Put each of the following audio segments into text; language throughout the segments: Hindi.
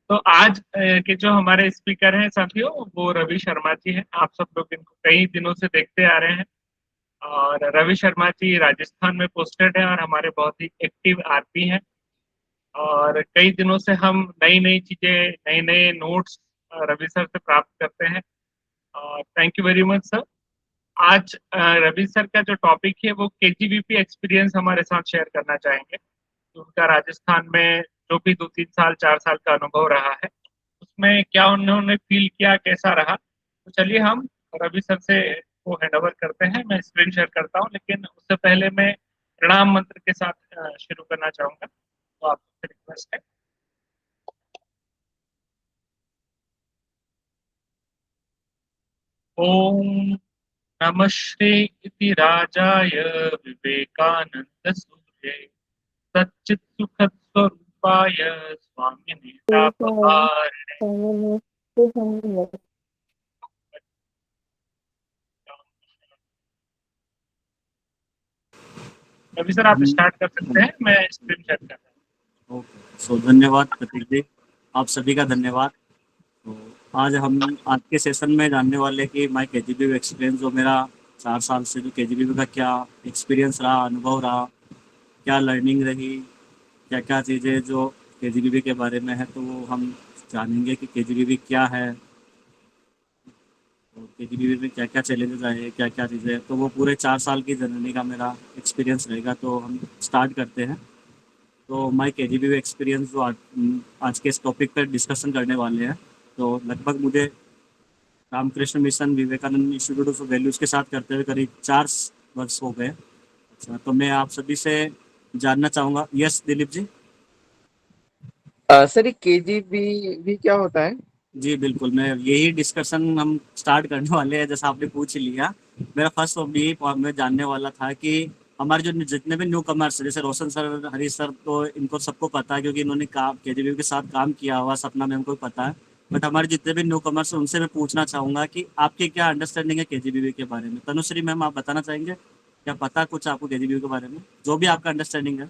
तो आज के जो हमारे स्पीकर हैं साथियों, वो रवि शर्मा जी हैं। आप सब लोग इनको कई दिनों से देखते आ रहे हैं और रवि शर्मा जी राजस्थान में पोस्टेड हैं और हमारे बहुत ही एक्टिव आरपी हैं। और कई दिनों से हम नई-नई चीज़ें, नए-नए नोट्स रवि सर से प्राप्त करते हैं और thank you very much sir. आज रवि सर का जो टॉपिक है वो केजीबीपी एक्सपीरियंस हमारे साथ शेयर करना चाहेंगे। उनका राजस्थान में जो भी 2-3 साल, 4 साल का अनुभव रहा है, उसमें क्या उन्होंने फ़ील किया, कैसा रहा? तो चलिए हम रवि सर से वो हैंडओवर करते हैं। मैं स्क्रीन शेयर करता हूँ, लेकिन उससे पहले मैं प्रणाम मंत्र के साथ शुरू करना चाहूँगा। तो आपसे रिक्वेस्ट है। ओम नमः श्री इति राजाय विवेकानंदसूर्ये सच्चित्सुखस्वरूपाय स्वामिने तापहारिणे अभी सर आप स्टार्ट कर सकते हैं, मैं स्क्रीन शेयर कर रहा हूँ। ओके, सो धन्यवाद प्रतीक जी, आप सभी का धन्यवाद। तो आज हम आज के सेशन में जानने वाले कि माय केजीबीवी एक्सपीरियंस, जो मेरा 4 साल से जो केजीबीवी का क्या एक्सपीरियंस रहा, अनुभव रहा, क्या लर्निंग रही, क्या क्या चीज़ें जो केजीबीवी के बारे में है, तो वो हम जानेंगे कि केजीबीवी क्या है, तो केजीबीवी में क्या क्या चैलेंजेस आए, क्या क्या चीज़ें, तो वो पूरे 4 साल की जर्नी का मेरा एक्सपीरियंस रहेगा। तो हम स्टार्ट करते हैं। तो माय केजीबीवी एक्सपीरियंस जो आज के इस टॉपिक पर डिस्कशन करने वाले हैं, तो लगभग मुझे Ramakrishna Mission Vivekananda Institute of Values के साथ करते हुए करीब 4 वर्ष हो गए। अच्छा, तो मैं आप सभी से जानना चाहूँगा। यस दिलीप जी। सर, ये केजीबी क्या होता है? जी बिल्कुल, मैं यही डिस्कशन हम स्टार्ट करने वाले हैं। जैसा आपने पूछ लिया, मेरा फर्स्ट ऑफ यही मैं जानने वाला था कि हमारे जो जितने भी न्यू कमर्स, जैसे रोशन सर, हरीश सर, तो इनको सबको पता है क्योंकि इन्होंने काम केजीबी के साथ काम किया हुआ, सपना मैम को भी पता है। बट हमारे जितने भी न्यू कमर्स हैं, उनसे मैं पूछना चाहूँगा कि आपकी क्या अंडरस्टैंडिंग है केजीबी के बारे में। तनुश्री मैम, आप बताना चाहेंगे क्या पता कुछ आपको केजीबी के बारे में, जो भी आपका अंडरस्टैंडिंग है?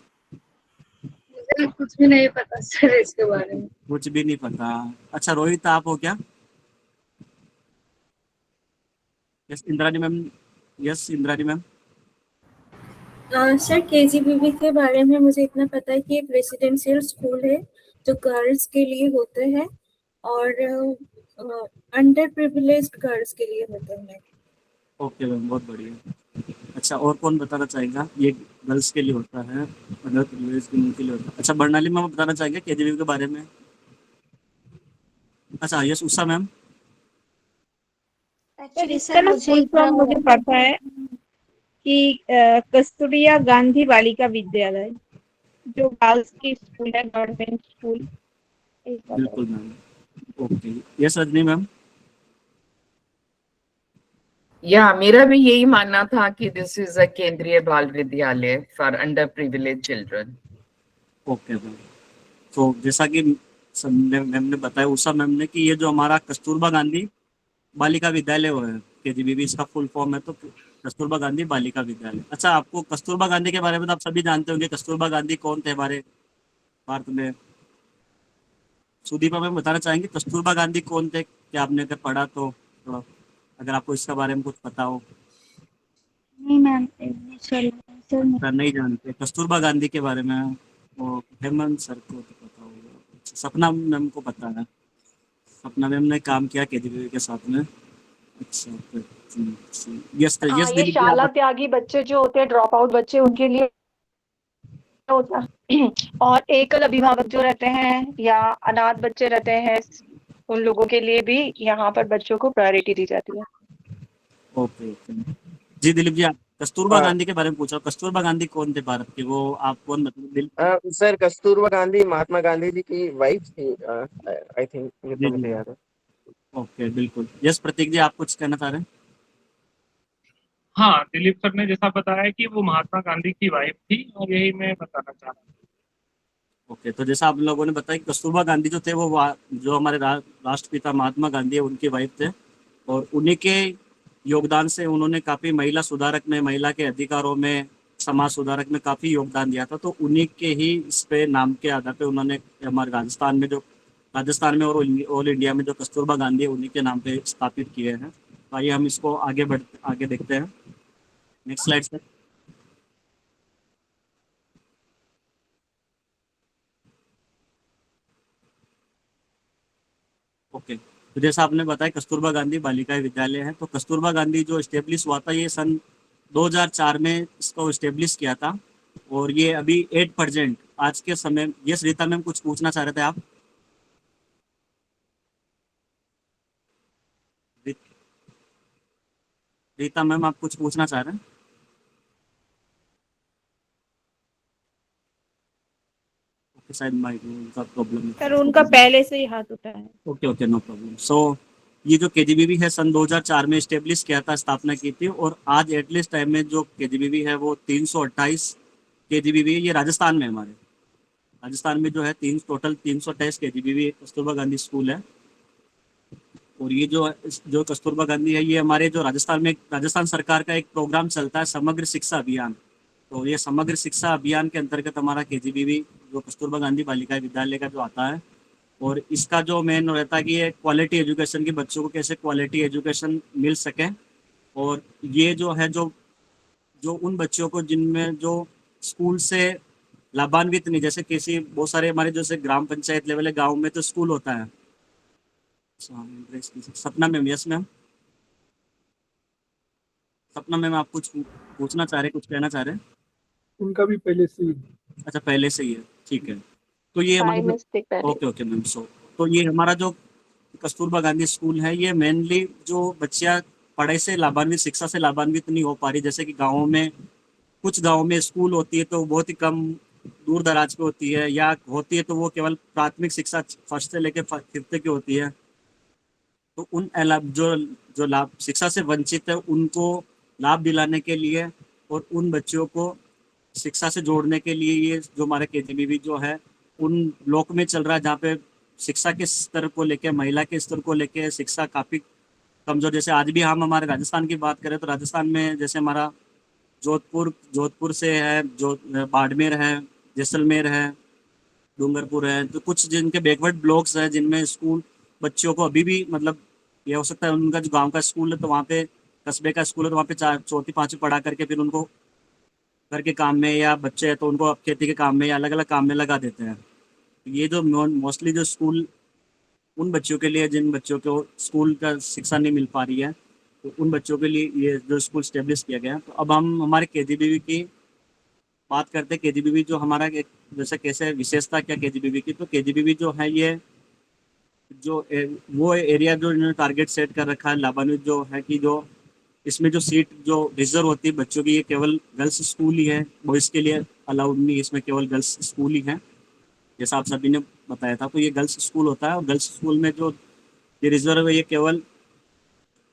मुझे कुछ भी नहीं पता सर इसके बारे में। कुछ भी नहीं पता। अच्छा, रोहित आप हो क्या? Yes Indrani ma'am. Yes Indrani ma'am. Sir KGBV के बारे में मुझे इतना पता है कि एक रेसिडेंशियल स्कूल है जो गर्ल्स के लिए होते हैं और अंडर प्रिविलेज्ड गर्ल्स के लिए होते हैं। ओके मैम, बहुत बढ़िया। अच्छा, और कौन बताना चाहेगा? ये गर्ल्स के लिए होता है, अदर प्रिविलेज के लिए होता है। अच्छा, बर्नाली मैम बताना चाहेंगे केजीबी के बारे में? अच्छा, यस उषा मैम। सर इसका ना फुल फॉर्म मुझे पता है कि कस्तूरिया गांधी बालिका विद्यालय, जो गर्ल्स की स्कूल है, गवर्नमेंट स्कूल। बिल्कुल ma'am. Okay, yes Rajni ma'am. या मेरा भी यही मानना था कि दिस इज अ केंद्रीय बाल विद्यालय for under privilege children. Okay ma'am. तो जैसा कि मैम ने बताया, उषा मैम ने, कि ये जो हमारा कस्तूरबा गांधी बालिका विद्यालय वो है केजीबीवी, इसका फुल फॉर्म है, तो कस्तूरबा गांधी बालिका विद्यालय। अच्छा, आपको कस्तूरबा गांधी के बारे में तो आप सभी जानते होंगे। कस्तूरबा गांधी कौन थे हमारे भारत में? सुदीपा मैम बताना चाहेंगे कस्तूरबा गांधी कौन थे? क्या आपने अगर पढ़ा तो थोड़ा, अगर आपको इसके बारे में कुछ पता हो। नहीं मैम, सर अच्छा, नहीं जानते कस्तूरबा गांधी के बारे में? वो हेमंत सर को तो पता होगा। अच्छा, सपना मैम को पता है। सपना मैम ने काम किया केजीबीवी के साथ में। अच्छा, यस यस ये दिलीप जी शाला आप। त्यागी बच्चे जो होते हैं, ड्रॉप आउट बच्चे, उनके लिए होता है। और एकल अभिभावक जो रहते हैं या अनाथ बच्चे रहते हैं, उन लोगों के लिए भी यहाँ पर बच्चों को प्रायोरिटी दी जाती है। ओके ओके जी। दिलीप जी, आप कस्तूरबा हाँ। गांधी के बारे में पूछा। कस्तूरबा गांधी कौन थे भारत के? वो आप कौन मतलब? सर, कस्तूरबा गांधी महात्मा गांधी जी की वाइफ थी, आई थिंक, ये जी तो जी। मुझे याद है। ओके बिल्कुल। यस प्रतीक जी, आप कुछ कहना चाह रहे हैं? हाँ, दिलीप सर ने जैसा बताया कि वो महात्मा गांधी की वाइफ थी और यही मैं बताना चाह रहा था। ओके, तो जैसा आप लोगों ने बताया कि कस्तूरबा गांधी जो थे, वो जो हमारे राष्ट्रपिता महात्मा गांधी है, उनकी वाइफ थे। और उन्हीं के योगदान से उन्होंने काफ़ी महिला सुधारक में, महिला के अधिकारों में, समाज सुधारक में काफ़ी योगदान दिया था। तो उन्हीं के ही इस पे नाम के आधार पे उन्होंने हमारे राजस्थान में जो राजस्थान में और ऑल इंडिया में जो कस्तूरबा गांधी है उन्हीं के नाम पे स्थापित किए हैं। तो आइए हम इसको आगे देखते हैं। Next slide sir. ओके, तो जैसा आपने बताया कस्तूरबा गांधी बालिका विद्यालय है, तो कस्तूरबा गांधी जो इस्टेब्लिश हुआ था ये सन 2004 में इसको इस्टेब्लिश किया था। और ये अभी 8% आज के समय, ये रीता मैम कुछ पूछना चाह रहे थे आप? रीता मैम आप कुछ पूछना चाह रहे हैं? ओके, शायद माइक का प्रॉब्लम है। सर उनका पहले से ही हाथ उठा है। Okay okay, no problem. So ये जो केजीबीवी है सन 2004 में स्टेब्लिश किया था, स्थापना की थी। और आज एटलीस्ट टाइम में जो केजीबीवी है वो 328 केजीबीवी है। ये राजस्थान में हमारे राजस्थान में जो है total 328 KGBV Kasturba Gandhi school है। और ये जो कस्तूरबा गांधी है, ये हमारे जो राजस्थान सरकार का एक प्रोग्राम चलता है समग्र शिक्षा अभियान। तो ये समग्र शिक्षा अभियान के अंतर्गत हमारा केजीबीवी जो कस्तूरबा गांधी बालिका विद्यालय का जो आता है। और इसका जो मेन रहता है कि ये क्वालिटी एजुकेशन की, बच्चों को कैसे क्वालिटी एजुकेशन मिल सके। और ये जो है जो उन बच्चों को जिनमें जो स्कूल से लाभान्वित नहीं, जैसे किसी बहुत सारे हमारे जैसे ग्राम पंचायत लेवल है, गाँव में तो स्कूल होता है। सपना मैम, यस मैम। सपना मैम आप कुछ पूछना चाह रहे, कुछ कहना चाह रहे हैं? उनका भी पहले से ही। अच्छा, पहले से ही है, ठीक है। तो ये हमारा ओके ओके मैम। तो ये हमारा जो कस्तूरबा गांधी स्कूल है, ये मेनली जो बच्चियां पढ़ाई से लाभान्वित, शिक्षा से लाभान्वित नहीं हो पा रही, जैसे कि गाँवों में कुछ गाँव में स्कूल होती है तो बहुत ही कम दूर दराज पे होती है, या होती है तो वो केवल प्राथमिक शिक्षा फर्स्ट से लेकर फिफ्थ की होती है। तो उन जो लाभ शिक्षा से वंचित है उनको लाभ दिलाने के लिए और उन बच्चों को शिक्षा से जोड़ने के लिए ये जो हमारे केजीबीवी जो है उन ब्लॉक में चल रहा है, जहाँ पे शिक्षा के स्तर को लेके, महिला के स्तर को लेके शिक्षा काफ़ी कमजोर। जैसे आज भी हम हमारे राजस्थान की बात करें तो राजस्थान में जैसे हमारा जोधपुर से है, जो बाड़मेर है, जैसलमेर है, डूंगरपुर है, तो कुछ जिनके बैकवर्ड ब्लॉक्स हैं जिनमें स्कूल बच्चों को अभी भी, मतलब ये हो सकता है उनका जो गांव का स्कूल है तो वहाँ पे, कस्बे का स्कूल है तो वहाँ पे चौथी पाँचवीं पढ़ा करके फिर उनको घर के काम में, या बच्चे हैं तो उनको खेती के काम में या अलग अलग काम में लगा देते हैं। ये जो मोस्टली जो स्कूल उन बच्चों के लिए जिन बच्चों को स्कूल का शिक्षा नहीं मिल पा रही है, तो उन बच्चों के लिए ये जो स्कूल स्टेब्लिश किया गया। तो अब हम हमारे केजीबीवी की बात करते हैं। केजीबीवी जो हमारा एक जैसे कैसे विशेषता क्या केजीबीवी की, तो केजीबीवी जो है ये वो एरिया जो इन्होंने टारगेट सेट कर रखा है लाभान्वित जो है, कि जो इसमें जो सीट जो रिजर्व होती है बच्चों की, ये केवल गर्ल्स स्कूल ही है, बॉयज़ के लिए अलाउड नहीं, इसमें केवल गर्ल्स स्कूल ही है, जैसा आप सभी ने बताया था। तो ये गर्ल्स स्कूल होता है और गर्ल्स स्कूल में जो ये रिजर्व है ये केवल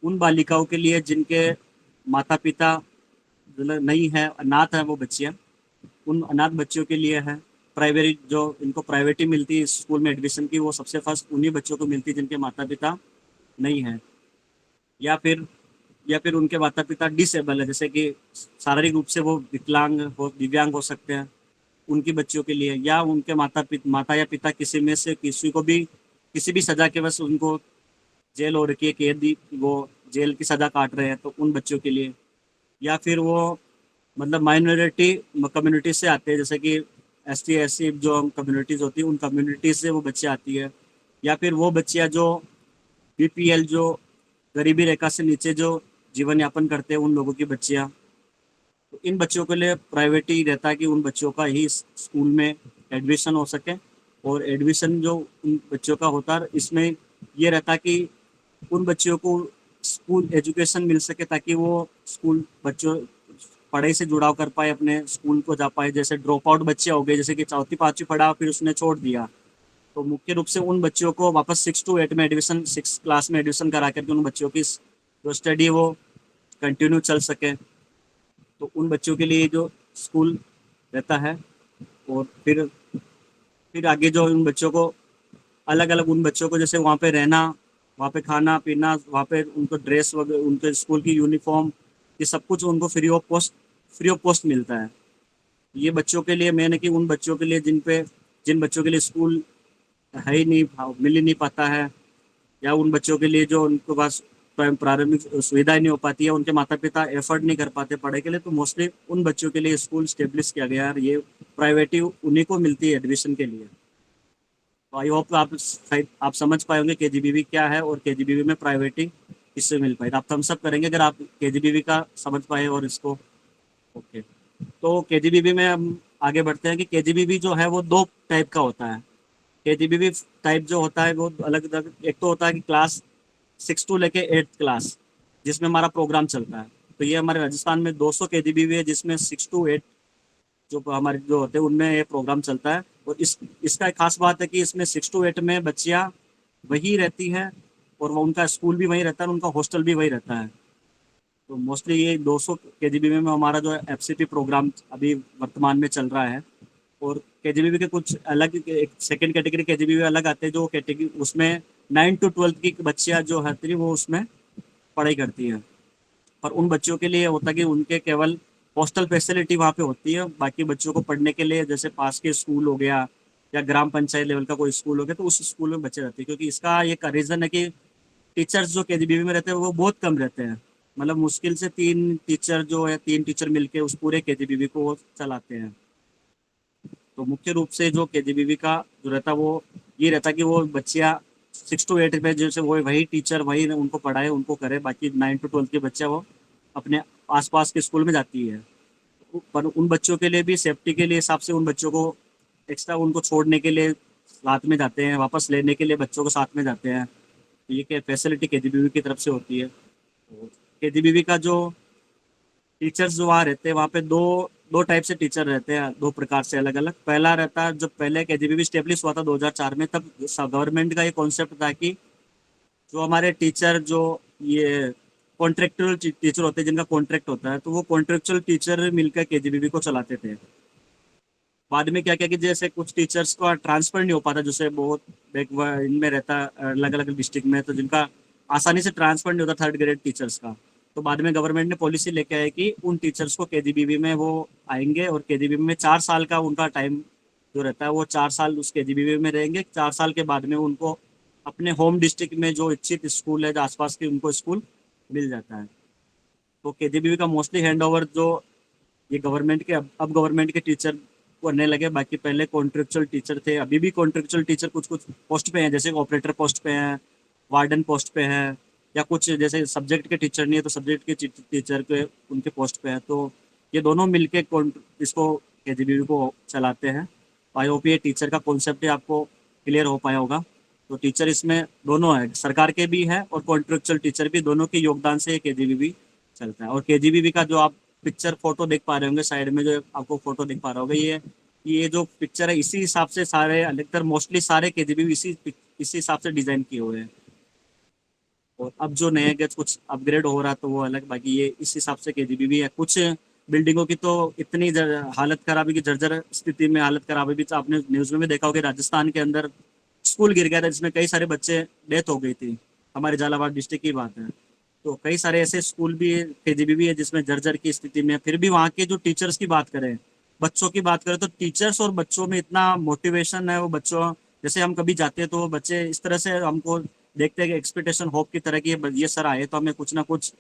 उन बालिकाओं के लिए जिनके माता पिता नहीं है, अनाथ है वो बच्चियाँ, उन अनाथ बच्चों के लिए है। प्राइवेट जो इनको प्राइवेटी मिलती है स्कूल में एडमिशन की, वो सबसे फर्स्ट उन्हीं बच्चों को मिलती है जिनके माता पिता नहीं है, या फिर उनके माता पिता डिसेबल है, जैसे कि शारीरिक रूप से वो दिव्यांग हो सकते हैं, उनकी बच्चों के लिए, या उनके माता या पिता किसी में से किसी को भी किसी भी सजा के वजह उनको जेल हो रखी है, कैदी वो जेल की सजा काट रहे हैं, तो उन बच्चों के लिए, या फिर वो मतलब माइनॉरिटी कम्युनिटी से आते हैं, जैसे कि ST SC जो कम्युनिटीज़ होती है उन कम्युनिटीज से वो बच्चे आती है, या फिर वो बच्चियाँ जो BPL जो गरीबी रेखा से नीचे जो जीवन यापन करते हैं उन लोगों की बच्चियाँ। तो इन बच्चों के लिए प्राइवेट ही रहता है कि उन बच्चों का ही स्कूल में एडमिशन हो सके। और एडमिशन जो उन बच्चों का होता है इसमें ये रहता है कि उन बच्चों को स्कूल एजुकेशन मिल सके, ताकि वो स्कूल बच्चों पढ़ाई से जुड़ाव कर पाए, अपने स्कूल को जा पाए। जैसे ड्रॉप आउट बच्चे हो गए, जैसे कि चौथी पाँचवीं पढ़ा फिर उसने छोड़ दिया, तो मुख्य रूप से उन बच्चों को वापस 6 to 8 में एडमिशन, 6 क्लास में एडमिशन करा करके उन बच्चों की जो स्टडी वो कंटिन्यू चल सके। तो उन बच्चों के लिए जो स्कूल रहता है, और फिर आगे जो उन बच्चों को अलग अलग उन बच्चों को जैसे वहाँ पे रहना, वहाँ पे खाना पीना, वहाँ पे उनको ड्रेस वगैरह, उनके स्कूल की यूनिफॉर्म, ये सब कुछ उनको फ्री ऑफ कॉस्ट मिलता है। ये बच्चों के लिए मेन है कि उन बच्चों के लिए जिन बच्चों के लिए स्कूल है ही नहीं, मिल ही नहीं पाता है, या उन बच्चों के लिए जो उनके पास प्रारंभिक सुविधाएं नहीं हो पाती है, उनके माता पिता एफर्ट नहीं कर पाते पढ़ाई के लिए, तो मोस्टली उन बच्चों के लिए स्कूल स्टेब्लिश किया गया है, और ये प्राइवेटी उन्हीं को मिलती है एडमिशन के लिए। तो आई होप आप शायद आप समझ पाए होंगे केजीबीवी क्या है और केजीबीवी में प्राइवेटी किससे मिल पाएगी। आप थम्स अप करेंगे अगर आप केजीबीवी का समझ पाए और इसको। ओके, तो केजीबीवी में हम आगे बढ़ते हैं कि केजीबीवी जो है वो दो टाइप का होता है। केजीबीवी टाइप जो होता है वो अलग अलग, एक तो होता है कि क्लास 6 to लेके 8th क्लास जिसमें हमारा प्रोग्राम चलता है। तो ये हमारे राजस्थान में 200 केजीबीवी है जिसमें 6 to 8 जो हमारे जो होते हैं उनमें ये प्रोग्राम चलता है। और इसका एक खास बात है कि इसमें 6 to 8 में बच्चियाँ वही रहती हैं और वो उनका स्कूल भी वहीं रहता है, उनका हॉस्टल भी वही रहता है। तो मोस्टली ये 200 केजीबीवी में हमारा जो एफसीपी प्रोग्राम अभी वर्तमान में चल रहा है। और केजीबीवी के कुछ अलग, एक सेकंड कैटेगरी केजीबीवी अलग आते हैं जो कैटेगरी उसमें 9 to 12 की बच्चियाँ जो है वो उसमें पढ़ाई करती हैं। पर उन बच्चों के लिए होता है कि उनके केवल हॉस्टल फैसिलिटी वहाँ पे होती है, बाकी बच्चों को पढ़ने के लिए जैसे पास के स्कूल हो गया या ग्राम पंचायत लेवल का कोई स्कूल हो गया तो उस स्कूल में बच्चे रहते हैं। क्योंकि इसका एक रीज़न है कि टीचर्स जो केजीबीवी में रहते हैं वो बहुत कम रहते हैं, मतलब मुश्किल से 3 टीचर जो है 3 टीचर मिलके उस पूरे केजीबीवी को वो चलाते हैं। तो मुख्य रूप से जो केजीबीवी का जो रहता है वो ये रहता है कि वो बच्चियाँ 6 to 8 में जैसे वो वही टीचर वही उनको पढ़ाए उनको करे, बाकी 9 to 12 के बच्चे वो अपने आसपास के स्कूल में जाती है। पर उन बच्चों के लिए भी सेफ्टी के लिए हिसाब से उन बच्चों को एक्स्ट्रा उनको छोड़ने के लिए साथ में जाते हैं, वापस लेने के लिए बच्चों को साथ में जाते हैं। तो ये क्या फैसिलिटी केजीबीवी की तरफ से होती है। केजीबीवी का जो टीचर्स जो वहाँ रहते हैं वहाँ पे दो टाइप से टीचर रहते हैं, दो प्रकार से अलग अलग। पहला रहता है जब पहले केजीबीवी स्टेब्लिश हुआ था 2004 में, तब गवर्नमेंट का ये कॉन्सेप्ट था कि जो हमारे टीचर जो ये कॉन्ट्रेक्चुअल टीचर होते हैं जिनका कॉन्ट्रैक्ट होता है तो वो कॉन्ट्रेक्चुअल टीचर मिलकर केजीबीवी को चलाते थे। बाद में क्या क्या कि जैसे कुछ टीचर्स का ट्रांसफर नहीं हो पाता, जैसे बहुत इनमें रहता अलग अलग डिस्ट्रिक्ट में, तो जिनका आसानी से ट्रांसफर नहीं होता 3rd ग्रेड टीचर्स का, तो बाद में गवर्नमेंट ने पॉलिसी लेके आए कि उन टीचर्स को केजीबीवी में वो आएंगे और केजीबीवी में 4 साल का उनका टाइम जो रहता है वो 4 साल उस केजीबीवी में रहेंगे। 4 साल के बाद में उनको अपने होम डिस्ट्रिक्ट में जो इच्छित स्कूल है जो आसपास के उनको स्कूल मिल जाता है। तो केजीबीवी का मोस्टली हैंड ओवर जो ये गवर्नमेंट के अब गवर्नमेंट के टीचर करने लगे, बाकी पहले कॉन्ट्रेक्चुअल टीचर थे, अभी भी कॉन्ट्रेक्चुअल टीचर कुछ कुछ पोस्ट पे हैं, जैसे ऑपरेटर पोस्ट पे हैं, वार्डन पोस्ट पे हैं, या कुछ जैसे सब्जेक्ट के टीचर नहीं है तो सब्जेक्ट के टीचर के उनके पोस्ट पे हैं। तो ये दोनों मिलके इसको केजीबीवी को चलाते हैं। आई होप ये टीचर का कॉन्सेप्ट ही आपको क्लियर हो पाया होगा। तो टीचर इसमें दोनों है, सरकार के भी है और कॉन्ट्रेक्चुअल टीचर भी, दोनों के योगदान से केजीबीवी चलता है। और केजीबीवी का जो आप पिक्चर फोटो देख पा रहे होंगे साइड में, जो आपको फोटो दिख पा रहा होगा, ये जो पिक्चर है इसी हिसाब से सारे अधिकतर मोस्टली सारे केजीबीवी इसी हिसाब से डिजाइन किए हुए हैं। और अब जो नए के कुछ अपग्रेड हो रहा है तो वो अलग, बाकी ये इस हिसाब से केजीबीवी है। कुछ बिल्डिंगों की तो इतनी हालत खराब है कि जर्जर स्थिति में हालत खराब है भी, तो आपने न्यूज में भी देखा होगा राजस्थान के अंदर स्कूल गिर गया था जिसमें कई सारे बच्चे डेथ हो गई थी, हमारे झालावाड़ डिस्ट्रिक्ट की बात है। तो कई सारे ऐसे स्कूल भी केजीबीवी है जिसमें जर्जर की स्थिति में। फिर भी वहाँ के जो टीचर्स की बात करें, बच्चों की बात करें, तो टीचर्स और बच्चों में इतना मोटिवेशन है। वो बच्चों जैसे हम कभी जाते हैं तो वो बच्चे इस तरह से हमको देखते हैं कि एक्सपेक्टेशन होप की तरह की ये सर आए तो हमें कुछ ना कुछ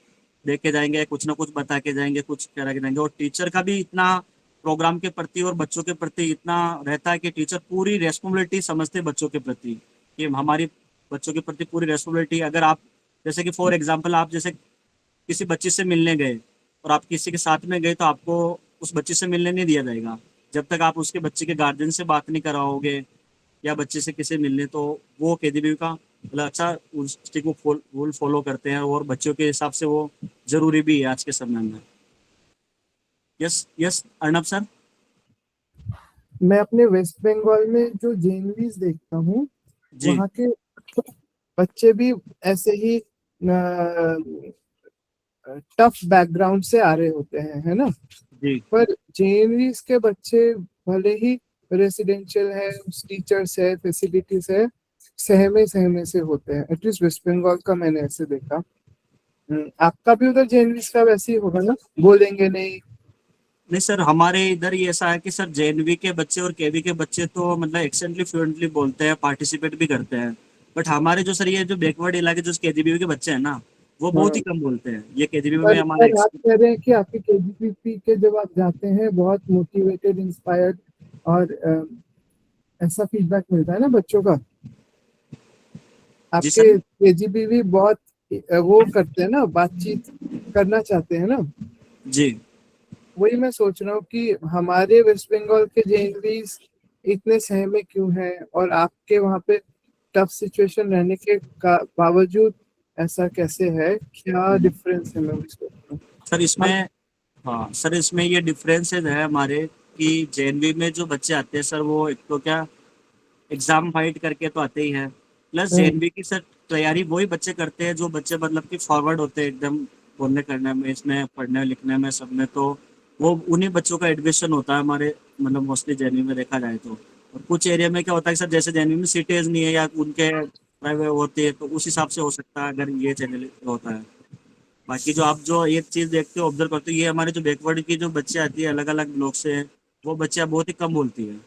देख के जाएंगे, कुछ ना कुछ बता के जाएंगे, कुछ करा के जाएंगे। और टीचर का भी इतना प्रोग्राम के प्रति और बच्चों के प्रति इतना रहता है कि टीचर पूरी रेस्पॉन्सिबिलिटी समझते बच्चों के प्रति, कि हमारी बच्चों के प्रति पूरी रेस्पॉन्सिबिलिटी। अगर आप जैसे कि फॉर एग्जांपल आप जैसे किसी बच्ची से मिलने गए और आप किसी के साथ में गए तो आपको उस बच्ची से मिलने नहीं दिया जाएगा जब तक आप उसके बच्चे के गार्जियन से बात नहीं कराओगे या बच्चे से किसी मिलने। तो वो केजीबीवी का मतलब अच्छा उस को रूल फॉलो करते हैं और बच्चों के हिसाब से वो जरूरी भी है आज के समय में। Yes yes Arnab sir. मैं अपने वेस्ट बंगाल में जो जेएनवीज देखता हूँ जी वहाँ के बच्चे भी ऐसे ही टफ बैकग्राउंड से आ रहे होते हैं, है ना। जी पर जेएनवीज के बच्चे भले ही रेसिडेंशियल है, टीचर्स है, फैसिलिटीज है, सहमे से होते हैं। एटलीस्ट वेस्ट बंगाल का मैंने ऐसे देखा। आपका भी उधर जेएनवीज का वैसे ही होगा ना, बोलेंगे नहीं, नहीं सर, हमारे इधर ये ऐसा है कि सर जेएनवी के बच्चे और केवी के बच्चे तो मतलब एक्सेंटली फ्लुएंटली बोलते हैं, पार्टिसिपेट भी करते हैं। बट हमारे जो सर ये जो बैकवर्ड इलाके जो केजीबीवी के बच्चे हैं ना, वो बहुत ही कम बोलते हैं। ये केजीबीवी में हमारे पर आप कह रहे हैं कि आपके केजीपीपी के जब आप जाते हैं बहुत मोटिवेटेड, इंस्पायर्ड और ऐसा फीडबैक मिलता है ना बच्चों का। जी आपके सर। केजीपीवी बहुत वो करते हैं ना, बातचीत करना चाहते हैं ना। जी वही मैं सोच रहा हूँ कि हमारे वेस्ट बंगाल के जेएनवी इतने सहमे क्यों हैं, और आपके वहाँ पे टफ सिचुएशन रहने के बावजूद ऐसा कैसे है, क्या डिफरेंस है, मैं वही सोच रहा हूँ। सर इसमें, हाँ सर इसमें ये डिफरेंसेस है हमारे कि जेएनवी में जो बच्चे आते हैं सर, वो एक तो क्या एग्जाम फाइट करके तो आते ही हैं, प्लस जेएनवी की सर तैयारी वही बच्चे करते हैं जो बच्चे मतलब कि फॉरवर्ड होते हैं एकदम बोलने करने में, इसमें पढ़ने लिखने में सब में। तो वो उन्हीं बच्चों का एडमिशन होता है हमारे मतलब मोस्टली जेएनवी में देखा जाए तो। और कुछ एरिया में क्या होता है सर, जैसे जेएनवी में सीटेज नहीं है या उनके प्राइवेट होती है, तो उस हिसाब से हो सकता है अगर ये चैनल होता है। बाकी जो आप जो एक चीज देखते हो ऑब्जर्व करते हो, ये हमारे जो बैकवर्ड की जो बच्चे आती है अलग अलग ब्लॉक से, वो बच्चियां बहुत ही कम बोलती है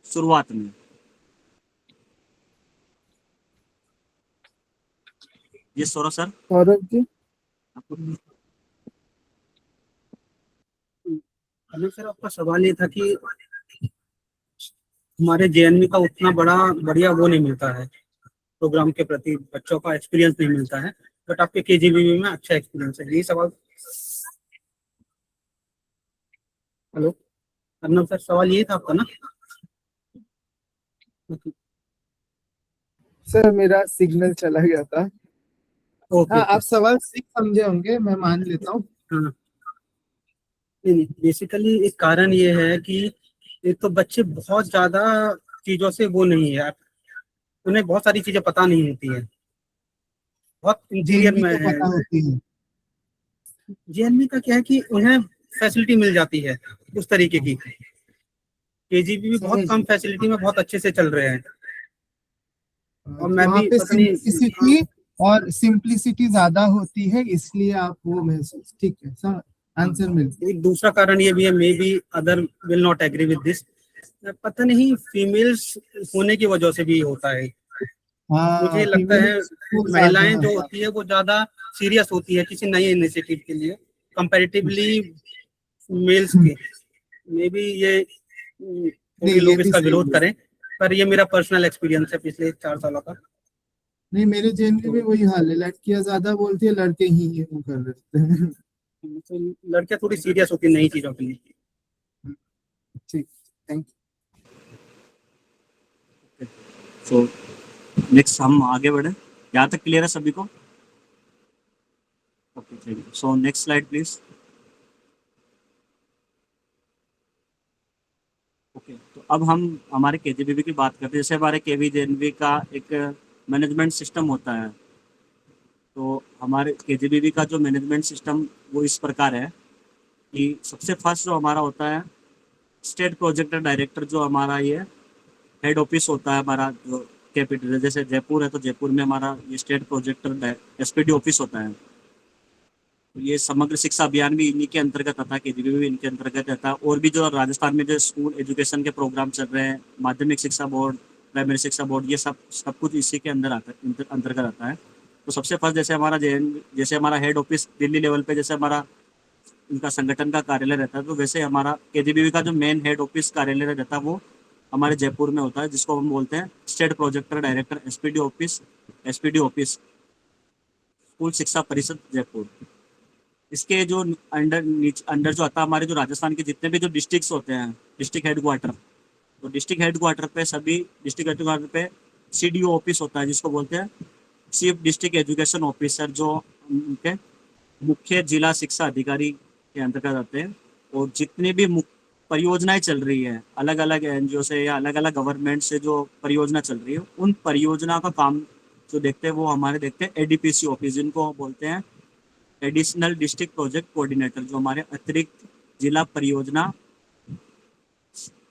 शुरुआत में। ये सोरा सर सौरभ जी। आपको। अभी सर आपका सवाल ये था कि हमारे जेएनवी का उतना बड़ा बढ़िया वो नहीं मिलता है, प्रोग्राम के प्रति बच्चों का एक्सपीरियंस नहीं मिलता है, बट आपके केजीबीवी में अच्छा एक्सपीरियंस है, यही सवाल। हेलो अर्नब सर, सवाल यही था आपका ना? सर मेरा सिग्नल चला गया था। ओके हाँ, ओके। आप सवाल ठीक समझे होंगे, मैं मान लेता हूँ। हाँ नहीं, बेसिकली एक कारण ये है कि एक तो बच्चे बहुत ज्यादा चीजों से वो नहीं है, उन्हें बहुत सारी चीजें पता नहीं होती है, बहुत इंटीरियर जेएनवी में तो है। पता होती है। जेएनवी का क्या है कि उन्हें फैसिलिटी मिल जाती है उस तरीके की, केजीबी भी बहुत समझ कम फैसिलिटी में बहुत अच्छे से चल रहे हैं। और तो मैं वहाँ भी पे पता नहीं। सिंप्लिसिटी ज्यादा होती है, इसलिए आप वो महसूस, ठीक है सर, आंसर मिल गया। एक दूसरा कारण ये भी है, may be other will not agree with this, पता नहीं फीमेल्स होने की वजह से भी होता है। मुझे हाँ, लगता फीमेल है स्कूल ज्यादा महिलाएं जो है। होती है वो ज्यादा सीरियस होती है किसी नई इनिशिएटिव के लिए कंपैरेटिवली मेल्स के। मे बी ये नहीं, थोड़ी ये लोग भी इसका सही विरोध है। करें, पर ये मेरा पर्सनल एक्सपीरियंस है पिछले 4 सालों का। नहीं, मेरे जेएनवी में तो वही हाल है, लड़कियां ज्यादा बोलती है, लड़के ही ये वो कर देते हैं। लड़कियां थोड़ी सीरियस होती है नई चीजों के लिए। ठीक, थैंक सो नेक्स्ट हम आगे बढ़े, यहाँ तक क्लियर है सभी को? Okay thank you. So next slide please. Okay, तो अब हम हमारे केजीबीवी की बात करते हैं। जैसे हमारे केवी जेएनवी का एक मैनेजमेंट सिस्टम होता है, तो हमारे केजीबीवी का जो मैनेजमेंट सिस्टम वो इस प्रकार है कि सबसे फर्स्ट जो हमारा होता है स्टेट प्रोजेक्ट डायरेक्टर, जो हमारा ये हेड ऑफिस होता है हमारा जो कैपिटल है, जैसे जयपुर है तो जयपुर में हमारा ये स्टेट प्रोजेक्टर एसपीडी ऑफिस होता है। तो ये समग्र शिक्षा अभियान भी इन्हीं के अंतर्गत आता है, केजीबीवी भी इनके अंतर्गत आता है। और भी जो राजस्थान में जो स्कूल एजुकेशन के प्रोग्राम चल रहे हैं, माध्यमिक शिक्षा बोर्ड, प्राइमरी शिक्षा बोर्ड, ये सब कुछ इसी के अंदर आता है, अंतर्गत आता है। तो सबसे फर्स्ट जैसे हमारा जैसे हमारा हेड ऑफिस दिल्ली लेवल पे जैसे हमारा उनका संगठन का कार्यालय रहता है, तो वैसे हमारा केजीबीवी का जो मेन हेड ऑफिस कार्यालय रहता है वो हमारे जयपुर में होता है, जिसको हम बोलते हैं state projector director SPD office, school शिक्षा परिषद जयपुर। इसके जो अंडर जो आता है हमारे जो राजस्थान के जितने भी जो डिस्ट्रिक्ट्स होते हैं, डिस्ट्रिक्ट हेडक्वार्टर, तो डिस्ट्रिक्ट हेडक्वार्टर पे सभी डिस्ट्रिक्ट हेडक्वार्टर पे सीडीओ ऑफिस होता है, जिसको बोलते हैं चीफ डिस्ट्रिक्ट एजुकेशन ऑफिसर, जो उनके मुख्य जिला शिक्षा अधिकारी के अंतर्गत आते हैं। और जितनी भी परियोजनाएं चल रही है अलग अलग एनजीओ से या अलग अलग गवर्नमेंट से, जो परियोजना चल रही है उन परियोजना का काम जो देखते हैं वो हमारे देखते हैं एडीपीसी ऑफिस, जिनको बोलते हैं एडिशनल डिस्ट्रिक्ट प्रोजेक्ट कोऑर्डिनेटर, जो हमारे अतिरिक्त जिला परियोजना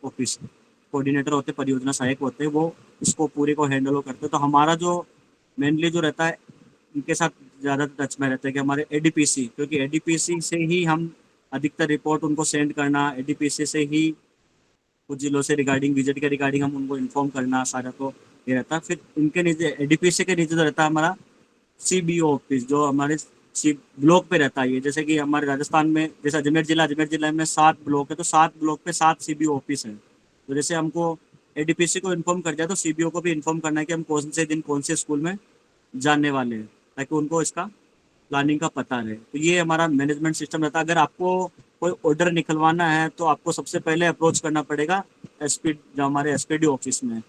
ऑफिस कोऑर्डिनेटर होते हैं, परियोजना सहायक होते हैं, वो इसको पूरे को हैंडल करते हैं। तो हमारा जो मेनली जो रहता है इनके साथ ज़्यादा टच में रहता है कि हमारे एडीपीसी, क्योंकि एडीपीसी से ही हम अधिकतर रिपोर्ट उनको सेंड करना, एडीपीसी से ही कुछ जिलों से रिगार्डिंग विजिट के रिगार्डिंग हम उनको इन्फॉर्म करना, सारा तो ये रहता है। फिर इनके नीचे एडीपीसी के नीचे जो रहता है हमारा सीबीओ ऑफिस, जो हमारे सी ब्लॉक पे रहता है। ये जैसे कि हमारे राजस्थान में जैसे अजमेर जिला में 7 ब्लॉक है, तो 7 ब्लॉक पे 7 सीबीओ ऑफिस है। तो जैसे हमको एडीपीसी को इन्फॉर्म कर दिया तो सीबीओ को भी इन्फॉर्म करना है कि हम कौन से दिन कौन से स्कूल में जानने वाले हैं, ताकि उनको इसका प्लानिंग का पता रहे। तो ये हमारा मैनेजमेंट सिस्टम रहता है। अगर आपको कोई ऑर्डर निकलवाना है तो आपको सबसे पहले अप्रोच करना पड़ेगा एसपी, जो हमारे एसपीडी ऑफिस में।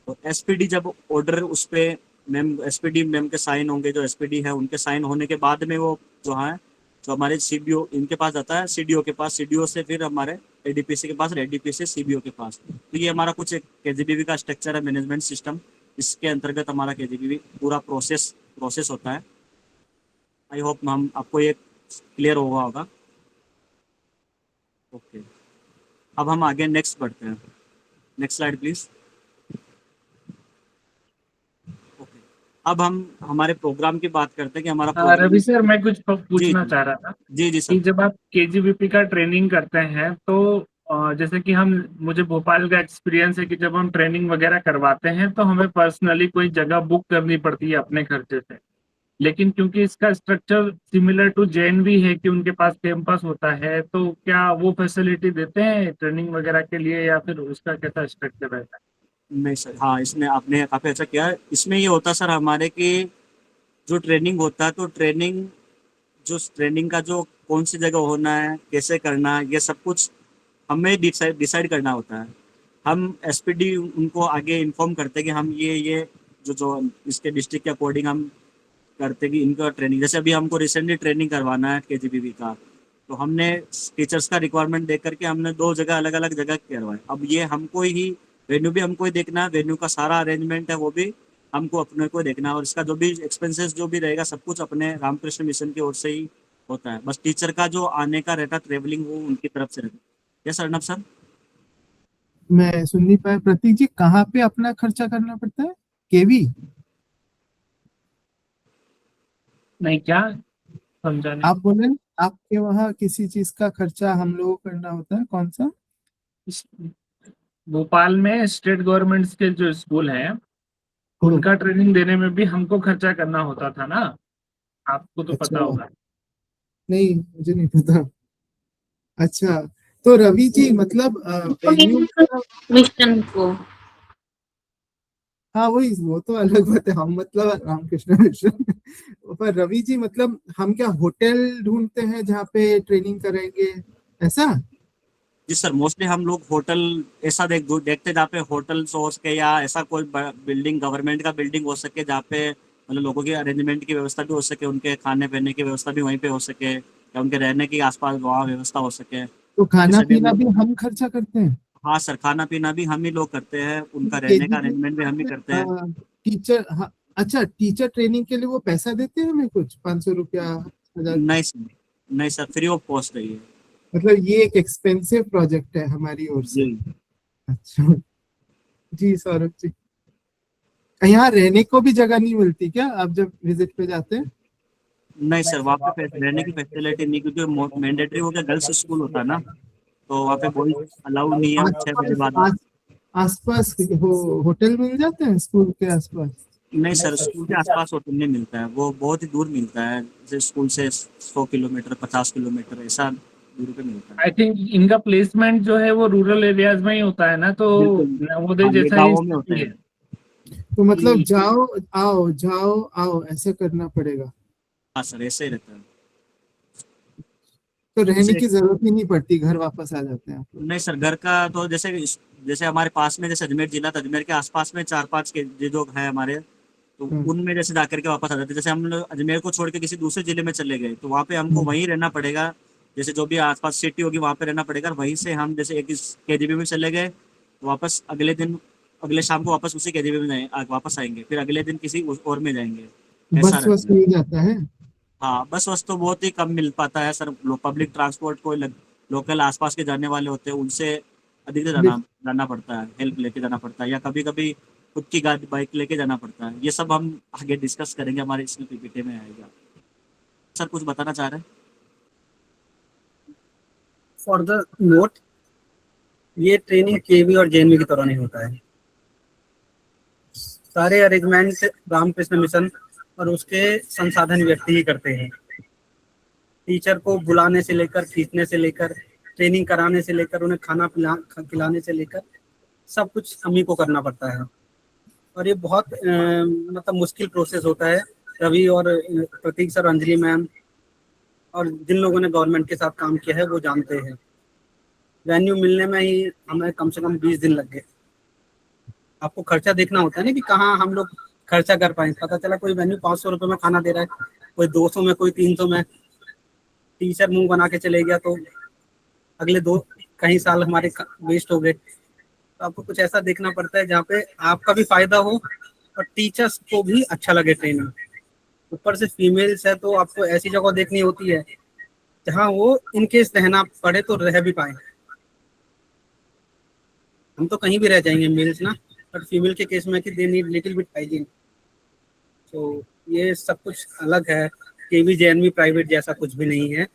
तो एसपीडी जब ऑर्डर उस पर मैम, एसपीडी मैम के साइन होंगे, जो एसपीडी है उनके साइन होने के बाद में वो जो है जो हमारे सीबीओ इनके पास जाता है, सीडीओ के पास, सीडीओ से फिर हमारे एडीपीसी के पास, एडीपीसी सीबीओ के पास। तो ये हमारा कुछ एक केजीबीवी का स्ट्रक्चर है, मैनेजमेंट सिस्टम। इसके अंतर्गत हमारा केजीबीवी पूरा प्रोसेस होता है। आई होप हम आपको ये क्लियर हुआ होगा। ओके, अब हम आगे नेक्स्ट बढ़ते हैं। Next slide please. ओके, अब हम हमारे प्रोग्राम की बात करते हैं कि हमारा प्रोग्राम। रवि सर, मैं कुछ जी पूछना चाह रहा था जी कि सर। जब आप केजीबीपी का ट्रेनिंग करते हैं तो जैसे कि मुझे भोपाल का एक्सपीरियंस है कि जब हम ट्रेनिंग वगैरह करवाते हैं तो हमें पर्सनली कोई जगह बुक करनी पड़ती है अपने खर्चे से। लेकिन क्योंकि इसका स्ट्रक्चर सिमिलर टू जेएनवी है कि उनके पास कैंपस होता है, तो क्या वो फैसिलिटी देते हैं ट्रेनिंग वगैरह के लिए, या फिर उसका कैसा स्ट्रक्चर रहता है? नहीं सर, हाँ, इसमें आपने काफ़ी अच्छा किया। इसमें ये होता सर हमारे कि जो ट्रेनिंग होता है, तो ट्रेनिंग का जो कौन सी जगह होना है, कैसे करना है, ये सब कुछ हमें डिसाइड करना होता है। हम एसपीडी उनको आगे इन्फॉर्म करते हैं कि हम ये जो इसके डिस्ट्रिक्ट के अकॉर्डिंग हम करते कि इनका ट्रेनिंग, जैसे अभी हमको रिसेंटली ट्रेनिंग करवाना है केजीबीवी का, तो हमने टीचर्स का रिक्वायरमेंट देख करके हमने 2 जगह अलग अलग जगह करवाए। अब ये हमको ही वेन्यू भी हमको ही देखना है, वेन्यू का सारा अरेंजमेंट है वो भी हमको अपने को देखना है, और इसका जो भी एक्सपेंसेस जो भी रहेगा सब कुछ अपने रामकृष्ण मिशन की ओर से ही होता है। बस टीचर का जो आने का रहता है ट्रेवलिंग, वो उनकी तरफ से रहता है। Yes Arnab sir. मैं सुन नहीं पाया प्रतीक जी, कहाँ पे अपना खर्चा करना पड़ता है? केवी? नहीं, क्या समझा नहीं। आप बोले आपके वहाँ किसी चीज का खर्चा हम लोगों को करना होता है, कौन सा? भोपाल में स्टेट गवर्नमेंट के जो स्कूल हैं उनका ट्रेनिंग देने में भी हमको खर्चा करना होता था ना, आपको तो अच्छा, पता होगा। नहीं मुझे नहीं पता। अच्छा, तो रवि जी मतलब वेन्यू, मिशन को हाँ वही, वो तो अलग बात है, हम मतलब रामकृष्ण मिशन। पर रवि जी मतलब हम क्या होटल ढूंढते हैं जहाँ पे ट्रेनिंग करेंगे, ऐसा? जी सर, मोस्टली हम लोग होटल ऐसा देखते जहाँ पे होटल्स हो सके, या ऐसा कोई बिल्डिंग, गवर्नमेंट का बिल्डिंग हो सके जहाँ पे मतलब लोगों की अरेंजमेंट की व्यवस्था भी हो सके, उनके खाने पीने की व्यवस्था भी वहीं पे हो सके, या उनके रहने की आसपास वहाँ व्यवस्था हो सके। तो खाना जैसे भी हम पीना लोग, भी हम खर्चा करते हैं? हाँ सर, खाना पीना भी हम ही लोग करते हैं, उनका रहने का केजीबी अरेंजमेंट भी हम ही करते हैं। टीचर, हाँ, अच्छा टीचर ट्रेनिंग के लिए वो पैसा देते हैं हमें कुछ 500 रुपया, 1000? नहीं सर, नहीं सर, फ्री ऑफ कॉस्ट है ये। मतलब ये एक एक्सपेंसिव प्रोजेक्ट है हमारी ओर से। जी। अच्छा जी सौरभ जी, यहाँ रहने को भी जगह नहीं मिलती क्या आप जब विजिट पे जाते हैं? नहीं सर, वहाँ पे रहने की फैसिलिटी नहीं, क्योंकि मैंडेटरी हो गया, गर्ल्स स्कूल होता है ना, तो वहाँ पे बॉयज अलाउड नहीं है 6 बजे बाद। आसपास होटल मिल जाते हैं स्कूल के आसपास? नहीं सर, स्कूल के आसपास होटल नहीं मिलता है, वो बहुत ही दूर मिलता है, जैसे स्कूल से 100 किलोमीटर, 50 किलोमीटर ऐसा दूर पे मिलता है। आई थिंक इनका प्लेसमेंट जो है वो रूरल एरियाज में ही होता है ना, तो बिल्कुल। नवोदय हाँ, ये जैसा ही गाँवों में होते स्थिति है। हैं। तो मतलब कि जाओ आओ जाओ आओ ऐसे करना पड़ेगा? हाँ सर, ऐसे ही रहता है। तो रहने जैसे की जरूरत ही नहीं पड़ती, घर वापस आ जाते हैं आप लोग? नहीं सर, घर का तो जैसे जैसे हमारे पास में जैसे अजमेर जिला, तो अजमेर के आसपास में 4-5 के जो है हमारे, तो हम्म, उनमें जैसे जाकर के वापस आ जाते हैं। जैसे हम लोग अजमेर को छोड़ के किसी दूसरे जिले में चले गए, तो वहाँ पे हमको वहीं रहना पड़ेगा, जैसे जो भी आसपास सिटी होगी वहाँ पे रहना पड़ेगा। वहीं से हम जैसे एक केजीबी में चले गए, तो वापस अगले दिन, अगले शाम को वापस उसी केजीबी में वापस आएंगे, फिर अगले दिन किसी और में जाएंगे, ऐसा बस रहता है। मिल जाता है? हाँ, बस तो बहुत ही कम मिल पाता है सर। पब्लिक ट्रांसपोर्ट को लोकल आसपास के जाने वाले होते हैं, उनसे अधिकतर जाना पड़ता है, हेल्प लेके जाना पड़ता है, या कभी कभी खुद की गाड़ी बाइक लेके जाना पड़ता है। ये सब हम आगे डिस्कस करेंगे, हमारे इसमें पीपीटी में आएगा। सर कुछ बताना चाह रहे हैं? फॉर द नोट, ये ट्रेनिंग केवी और जेएनवी की तरह नहीं होता है। सारे अरेंजमेंट रामकृष्ण मिशन और उसके संसाधन व्यक्ति ही करते हैं। टीचर को बुलाने से लेकर, खींचने से लेकर, ट्रेनिंग कराने से लेकर, उन्हें खाना खिलाने से लेकर सब कुछ हम ही को करना पड़ता है। और ये बहुत मतलब मुश्किल प्रोसेस होता है। रवि और प्रतीक सर, अंजलि मैम और जिन लोगों ने गवर्नमेंट के साथ काम किया है वो जानते हैं। वेन्यू मिलने में ही हमें कम से कम 20 दिन लग गए। आपको खर्चा देखना होता है ना कि कहाँ हम लोग खर्चा कर पाए। पता चला कोई वेन्यू 500 रुपये में खाना दे रहा है, कोई 200 में, कोई 300 में। टीचर मुंह बना के चले गया तो अगले कई साल हमारे वेस्ट हो गए। तो आपको कुछ ऐसा देखना पड़ता है जहाँ पे आपका भी फायदा हो और टीचर्स को भी अच्छा लगे ट्रेनिंग। ऊपर से फीमेल्स है तो आपको ऐसी जगह देखनी होती है जहाँ वो इनकेस रहना पड़े तो रह भी पाए। हम तो कहीं भी रह जाएंगे मेल्स ना, बट फीमेल के केस में कि they need little bit hygiene. तो ये सब कुछ अलग है। केवी जेएनवी प्राइवेट जैसा कुछ भी नहीं है,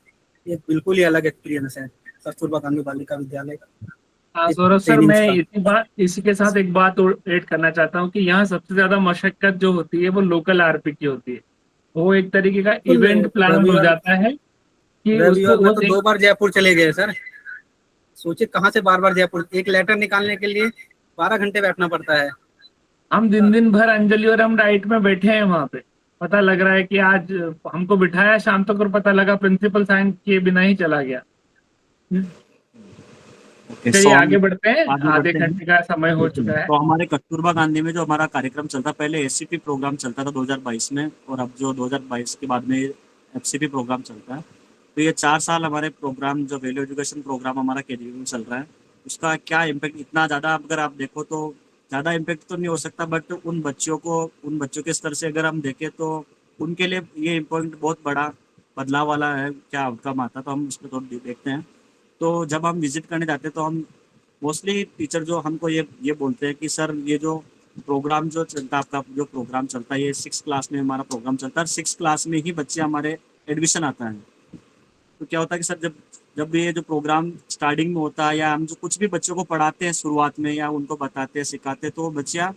ये बिल्कुल ही अलग एक्सपीरियंस है कस्तूरबा गांधी बालिका विद्यालय का। हाँ सौरभ सर, मैं इसी के साथ एक बात और ऐड करना चाहता हूँ कि यहाँ सबसे ज्यादा मशक्कत जो होती है वो लोकल आरपी की होती है। वो एक तरीके का इवेंट प्लान हो जाता है कि उसको में तो 2 बार जयपुर चले गए सर। सोचिए कहाँ से बार बार जयपुर, एक लेटर निकालने के लिए 12 घंटे बैठना पड़ता है। हम दिन भर अंजलि और हम राइट में बैठे हैं वहां पे। पता लग रहा है कि आज हमको बिठाया शाम तक और पता लगा प्रिंसिपल साइन किए बिना ही चला गया। चलिए आगे बढ़ते हैं, आधे घंटे का समय हो चुका है। तो हमारे कस्तूरबा गांधी में जो हमारा कार्यक्रम चलता, पहले एससीपी प्रोग्राम चलता था 2022 में, और अब जो 2022 के बाद में एफसीपी प्रोग्राम चलता है। तो ये 4 साल हमारे प्रोग्राम, जो वैल्यू एजुकेशन प्रोग्राम हमारा केजीबी में चल रहा है, उसका क्या इम्पैक्ट, इतना ज़्यादा अगर आप देखो तो ज़्यादा इम्पैक्ट तो नहीं हो सकता, बट उन बच्चों के स्तर से अगर हम देखें तो उनके लिए ये इम्पैक्ट बहुत बड़ा बदलाव वाला है। क्या आउटकम आता, तो हम उस पर थोड़ा देखते हैं। तो जब हम विजिट करने जाते हैं तो हम मोस्टली टीचर जो हमको ये बोलते हैं कि सर ये जो प्रोग्राम जो चलता है, आपका जो प्रोग्राम चलता है, ये 6 क्लास में हमारा प्रोग्राम चलता है, 6 क्लास में ही बच्चे हमारे एडमिशन आता है। तो क्या होता है कि सर जब ये जो प्रोग्राम स्टार्टिंग में होता है, या हम जो कुछ भी बच्चों को पढ़ाते हैं शुरुआत में, या उनको बताते हैं, सिखाते हैं, तो वो बच्चियाँ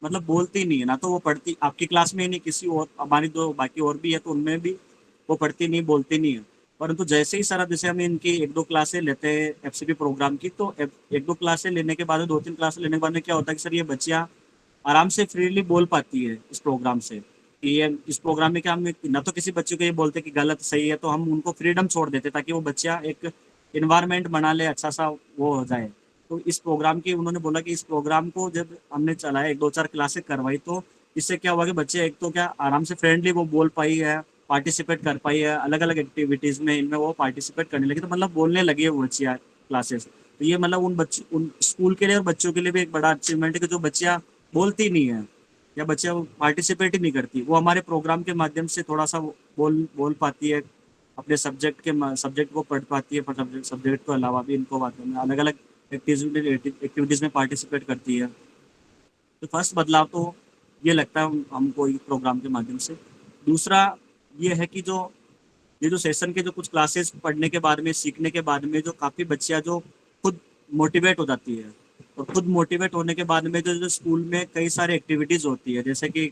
मतलब बोलती नहीं है ना। तो वो पढ़ती आपकी क्लास में ही नहीं, किसी और हमारी जो बाकी और भी है तो उनमें भी वो पढ़ती नहीं, बोलती नहीं है। परंतु जैसे ही सर जैसे हम इनकी 1-2 क्लासें लेते हैं एफसीपी प्रोग्राम की, तो 1-2 क्लासें लेने के बाद, 2-3 क्लासें लेने के बाद में क्या होता है कि सर ये बच्चियाँ आराम से फ्रीली बोल पाती है इस प्रोग्राम से। कि ये इस प्रोग्राम में क्या हम ना तो किसी बच्चे को ये बोलते कि गलत सही है, तो हम उनको फ्रीडम छोड़ देते ताकि वो बच्चा एक इन्वायरमेंट बना ले, अच्छा सा वो हो जाए। तो इस प्रोग्राम की उन्होंने बोला कि इस प्रोग्राम को जब हमने चलाया, 1-2-4 क्लासें करवाई, तो इससे क्या हुआ कि बच्चे एक तो क्या आराम से फ्रेंडली वो बोल पाई है, पार्टिसिपेट कर पाई है, अलग अलग एक्टिविटीज़ में इनमें वो पार्टिसिपेट करने लगी, तो मतलब बोलने लगी है वो बच्चियाँ क्लासेस। तो ये मतलब उन स्कूल के लिए और बच्चों के लिए भी एक बड़ा अचीवमेंट है कि जो बच्चियाँ बोलती नहीं है या बच्चियाँ पार्टिसिपेट ही नहीं करती, वो हमारे प्रोग्राम के माध्यम से थोड़ा सा बोल पाती है, अपने सब्जेक्ट को पढ़ पाती है, सब्जेक्ट के अलावा भी इनको बातों में अलग अलग एक्टिविटीज़ में पार्टिसिपेट करती है। तो फर्स्ट बदलाव तो ये लगता है हमको ये प्रोग्राम के माध्यम से। दूसरा ये है कि ये जो सेशन के जो कुछ क्लासेस पढ़ने के बाद में, सीखने के बाद में, जो काफ़ी बच्चियाँ जो खुद मोटिवेट हो जाती है, और खुद मोटिवेट होने के बाद में जो स्कूल में कई सारी एक्टिविटीज़ होती है, जैसे कि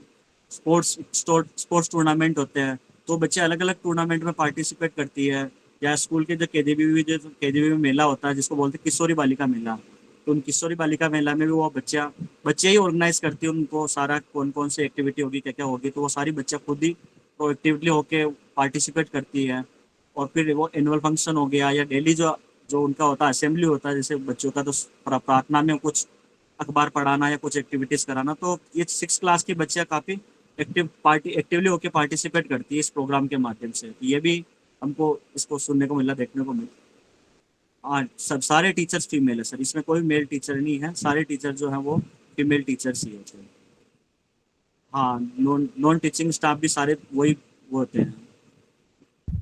स्पोर्ट्स टूर्नामेंट होते हैं, तो बच्चे अलग अलग टूर्नामेंट में पार्टिसिपेट करती है। या स्कूल के जो केजीबी में मेला होता है, जिसको बोलते हैं किशोरी बालिका मेला, तो उन किशोरी बालिका मेला में भी वो बच्चे ही ऑर्गेनाइज करती है उनको सारा, कौन कौन सी एक्टिविटी होगी, क्या क्या होगी, तो वो सारी बच्चा खुद ही प्रोएक्टिवली होके पार्टिसिपेट करती है। और फिर वो एनुअल फंक्शन हो गया, या डेली जो उनका होता है असेंबली होता है, जैसे बच्चों का तो प्रार्थना में कुछ अखबार पढ़ाना या कुछ एक्टिविटीज़ कराना, तो ये 6 क्लास की बच्चियाँ काफ़ी एक्टिवली होकर पार्टिसिपेट करती है इस प्रोग्राम के माध्यम से। तो ये भी हमको इसको सुनने को मिला, देखने को मिला। हाँ, सारे टीचर्स फीमेल है सर, इसमें कोई मेल टीचर नहीं है, सारे टीचर जो हैं वो फीमेल टीचर्स ही होते हैं। हाँ, नॉन टीचिंग स्टाफ भी सारे वही वो होते हैं।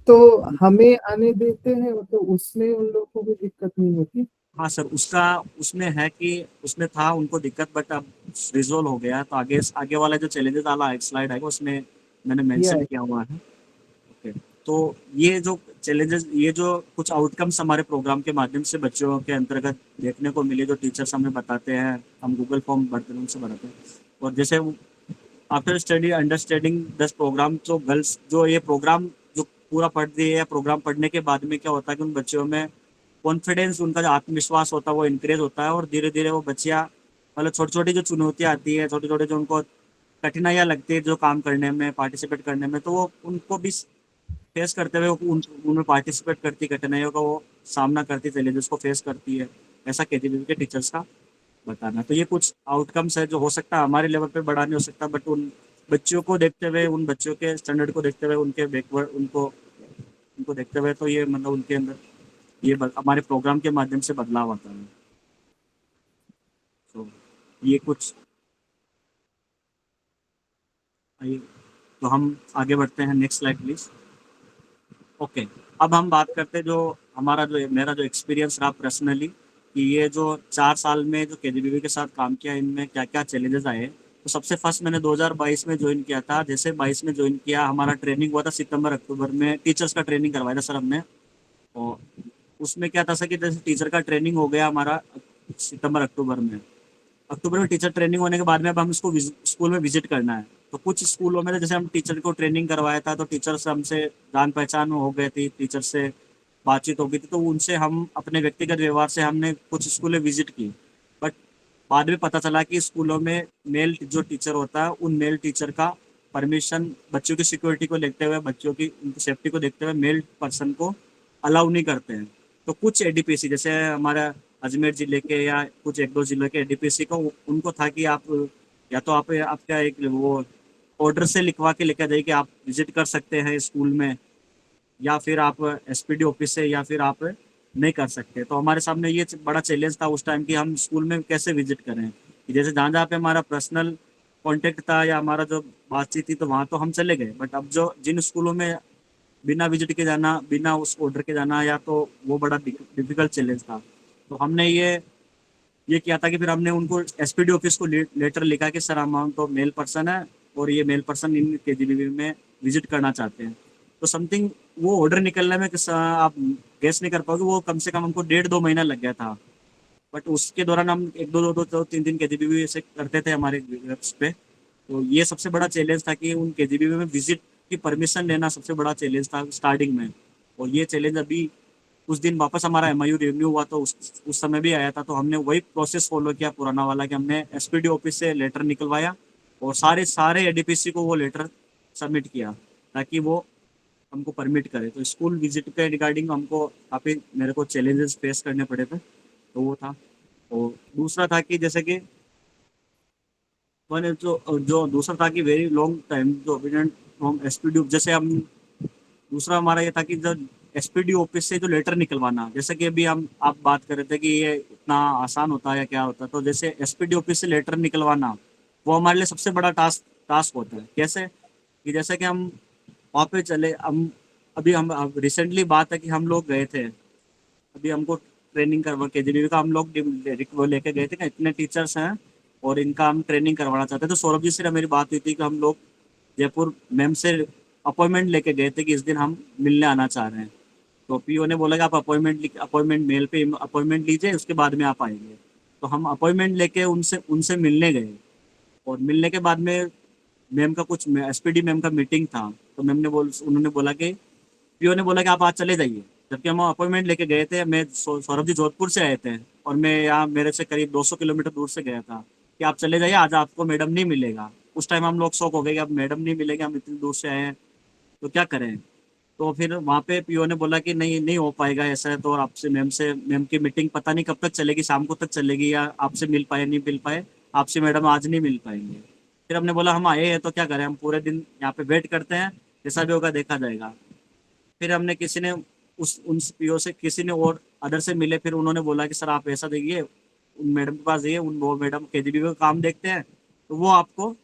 तो हमें आने देते हैं, तो उसमें उन लोगों को भी दिक्कत नहीं होती? हाँ सर, उसमें है कि उसमें था उनको दिक्कत, बट अब रिजोल्व हो गया। तो आगे वाला जो चैलेंजेस वाला स्लाइड है उसमें मैंने मेंशन किया हुआ है। ओके, तो ये जो चैलेंजेस, ये जो कुछ आउटकम्स हमारे प्रोग्राम के माध्यम से बच्चों के अंतर्गत देखने को मिले, जो टीचर्स हमें बताते हैं, हम गूगल फॉर्म भरते हैं उनसे भरते हैं। और जैसे आफ्टर स्टडी अंडरस्टैंडिंग दस प्रोग्राम, जो गर्ल्स जो ये प्रोग्राम जो पूरा पढ़ती है या प्रोग्राम पढ़ने के बाद में क्या होता है कि उन बच्चों में कॉन्फिडेंस, उनका जो आत्मविश्वास होता है वो इंक्रीज होता है, और धीरे धीरे वो बच्चियाँ मतलब छोटी छोटी जो चुनौतियाँ आती है, छोटे छोटे जो उनको कठिनाइयाँ लगती है जो काम करने में, पार्टिसिपेट करने में, तो वो उनको भी फेस करते हुए उनमें पार्टिसिपेट करती, कठिनाइयों का वो सामना करती, चैलेंजेस को फेस करती है। ऐसा केजीबीवी के टीचर्स का बताना। तो ये कुछ आउटकम्स है जो हो सकता है हमारे लेवल पे बड़ा नहीं हो सकता, बट उन बच्चों को देखते हुए, उन बच्चों के स्टैंडर्ड को देखते हुए, उनके बैकवर्ड उनको देखते हुए, तो ये मतलब उनके अंदर ये हमारे प्रोग्राम के माध्यम से बदलाव आता है। तो ये कुछ, तो हम आगे बढ़ते हैं। Next slide please. ओके, अब हम बात करते हैं जो मेरा जो एक्सपीरियंस रहा पर्सनली, कि ये जो 4 साल में जो केजीबीवी के साथ काम किया, इनमें क्या क्या चैलेंजेस आए। तो सबसे फर्स्ट मैंने 2022 में ज्वाइन किया था। जैसे 22 में ज्वाइन किया, हमारा ट्रेनिंग हुआ था सितंबर अक्टूबर में, टीचर्स का ट्रेनिंग करवाया था सर हमने। और उसमें क्या था सर कि जैसे टीचर का ट्रेनिंग हो गया हमारा सितंबर अक्टूबर में टीचर ट्रेनिंग होने के बाद में अब हम इसको स्कूल में विजिट करना है। तो कुछ स्कूलों में जैसे हम टीचर को ट्रेनिंग करवाया था, तो टीचर से हमसे जान पहचान हो गई थी, टीचर से बातचीत हो गई थी, तो उनसे हम अपने व्यक्तिगत व्यवहार से हमने कुछ स्कूलें विजिट की। बट बाद में पता चला कि स्कूलों में मेल जो टीचर होता है, उन मेल टीचर का परमिशन बच्चों की सिक्योरिटी को देखते हुए, बच्चों की उनकी सेफ्टी को देखते हुए मेल पर्सन को अलाउ नहीं करते हैं। तो कुछ एडीपीसी जैसे हमारा अजमेर जिले के या कुछ 1-2 जिले के एडीपीसी को उनको था कि आप या तो आपका एक वो ऑर्डर से लिखवा के लेकर जाइए कि आप विजिट कर सकते हैं स्कूल में, या फिर आप एसपीडी ऑफिस से, या फिर आप नहीं कर सकते। तो हमारे सामने ये बड़ा चैलेंज था उस टाइम कि हम स्कूल में कैसे विजिट करें। कि जैसे जहाँ जहाँ पे हमारा पर्सनल कांटेक्ट था या हमारा जो बातचीत थी, तो वहाँ तो हम चले गए, बट अब जो जिन स्कूलों में बिना विजिट के जाना, बिना उस ऑर्डर के जाना, या तो वो बड़ा डिफिकल्ट चैलेंज था। तो हमने ये किया था कि फिर हमने उनको एसपीडी ऑफिस को लेटर लिखा कि सर हम तो मेल पर्सन है और ये मेल पर्सन इन केजीबीवी में विजिट करना चाहते हैं। तो समथिंग वो ऑर्डर निकलने में आप गेस नहीं कर पाओगे, वो कम से कम हमको 1.5-2 महीना लग गया था। बट उसके दौरान हम 1-2-3 केजीबीवी ऐसे करते थे हमारे वेब्स पे। तो ये सबसे बड़ा चैलेंज था कि उन केजीबीवी में विजिट की परमिशन लेना सबसे बड़ा चैलेंज था स्टार्टिंग में। और ये चैलेंज अभी उस दिन वापस हमारा एमआईयू रिन्यू हुआ, तो उस समय भी आया था। तो हमने वही प्रोसेस फॉलो किया पुराना वाला, कि हमने एसपीडी ऑफिस से लेटर निकलवाया और सारे एडीपीसी को वो लेटर सबमिट किया ताकि वो हमको परमिट करे। तो स्कूल विजिट के रिगार्डिंग हमको काफ़ी मेरे को चैलेंजेस फेस करने पड़े थे, तो वो था। और दूसरा था कि जैसे कि जो दूसरा था कि वेरी लॉन्ग टाइम जो ओपिनियन फ्रॉम एसपीडी, जैसे हम दूसरा हमारा ये था कि जब एसपीडी ऑफिस से जो लेटर निकलवाना, जैसे कि अभी आप बात कर रहे थे कि ये इतना आसान होता है या क्या होता है। तो जैसे एसपीडी ऑफिस से लेटर निकलवाना वो हमारे लिए सबसे बड़ा टास्क होता है। कैसे कि जैसे कि हम वहाँ पे चले, हम रिसेंटली बात है कि हम लोग गए थे, अभी हमको ट्रेनिंग करवा केजीबीवी का हम लोग वो लेके गए थे कि इतने टीचर्स हैं और इनका हम ट्रेनिंग करवाना चाहते हैं। तो सौरभ जी से मेरी बात हुई थी कि हम लोग जयपुर मैम से अपॉइंटमेंट लेके गए थे कि इस दिन हम मिलने आना चाह रहे हैं। तो पीओ ने बोला कि आप अपॉइंटमेंट मेल पे अपॉइंटमेंट लीजिए, उसके बाद में आप आएंगे। तो हम अपॉइंटमेंट लेके उनसे मिलने गए, और मिलने के बाद में मैम का कुछ एसपीडी मैम का मीटिंग था। तो उन्होंने बोला कि पीओ ने बोला कि आप आज चले जाइए, जबकि हम अपॉइंटमेंट लेके गए थे। मैं सौरभ जी जोधपुर से आए थे और मैं यहाँ मेरे से करीब 200 किलोमीटर दूर से गया था कि आप चले जाइए, आज आपको मैडम नहीं मिलेगा। उस टाइम हम लोग शौक हो गए कि अब मैडम नहीं मिलेगी, हम इतनी दूर से आए हैं तो क्या करें। तो फिर वहाँ पे पीओ ने बोला कि नहीं हो पाएगा ऐसा है, तो और आपसे मैम की मीटिंग पता नहीं कब तक चलेगी, शाम को तक चलेगी, या आपसे मिल पाए नहीं मिल पाए, आपसे मैडम आज नहीं मिल पाएंगे। फिर हमने बोला हम आए हैं तो क्या करें, हम पूरे दिन यहाँ पे वेट करते हैं, जैसा भी होगा देखा जाएगा। फिर हमने उन पीओ से किसी ने और अदर से मिले, फिर उन्होंने बोला कि सर आप ऐसा देखिए, उन मैडम के पास जाइए, वो मैडम केजीबीवी का काम देखते हैं, तो वो आपको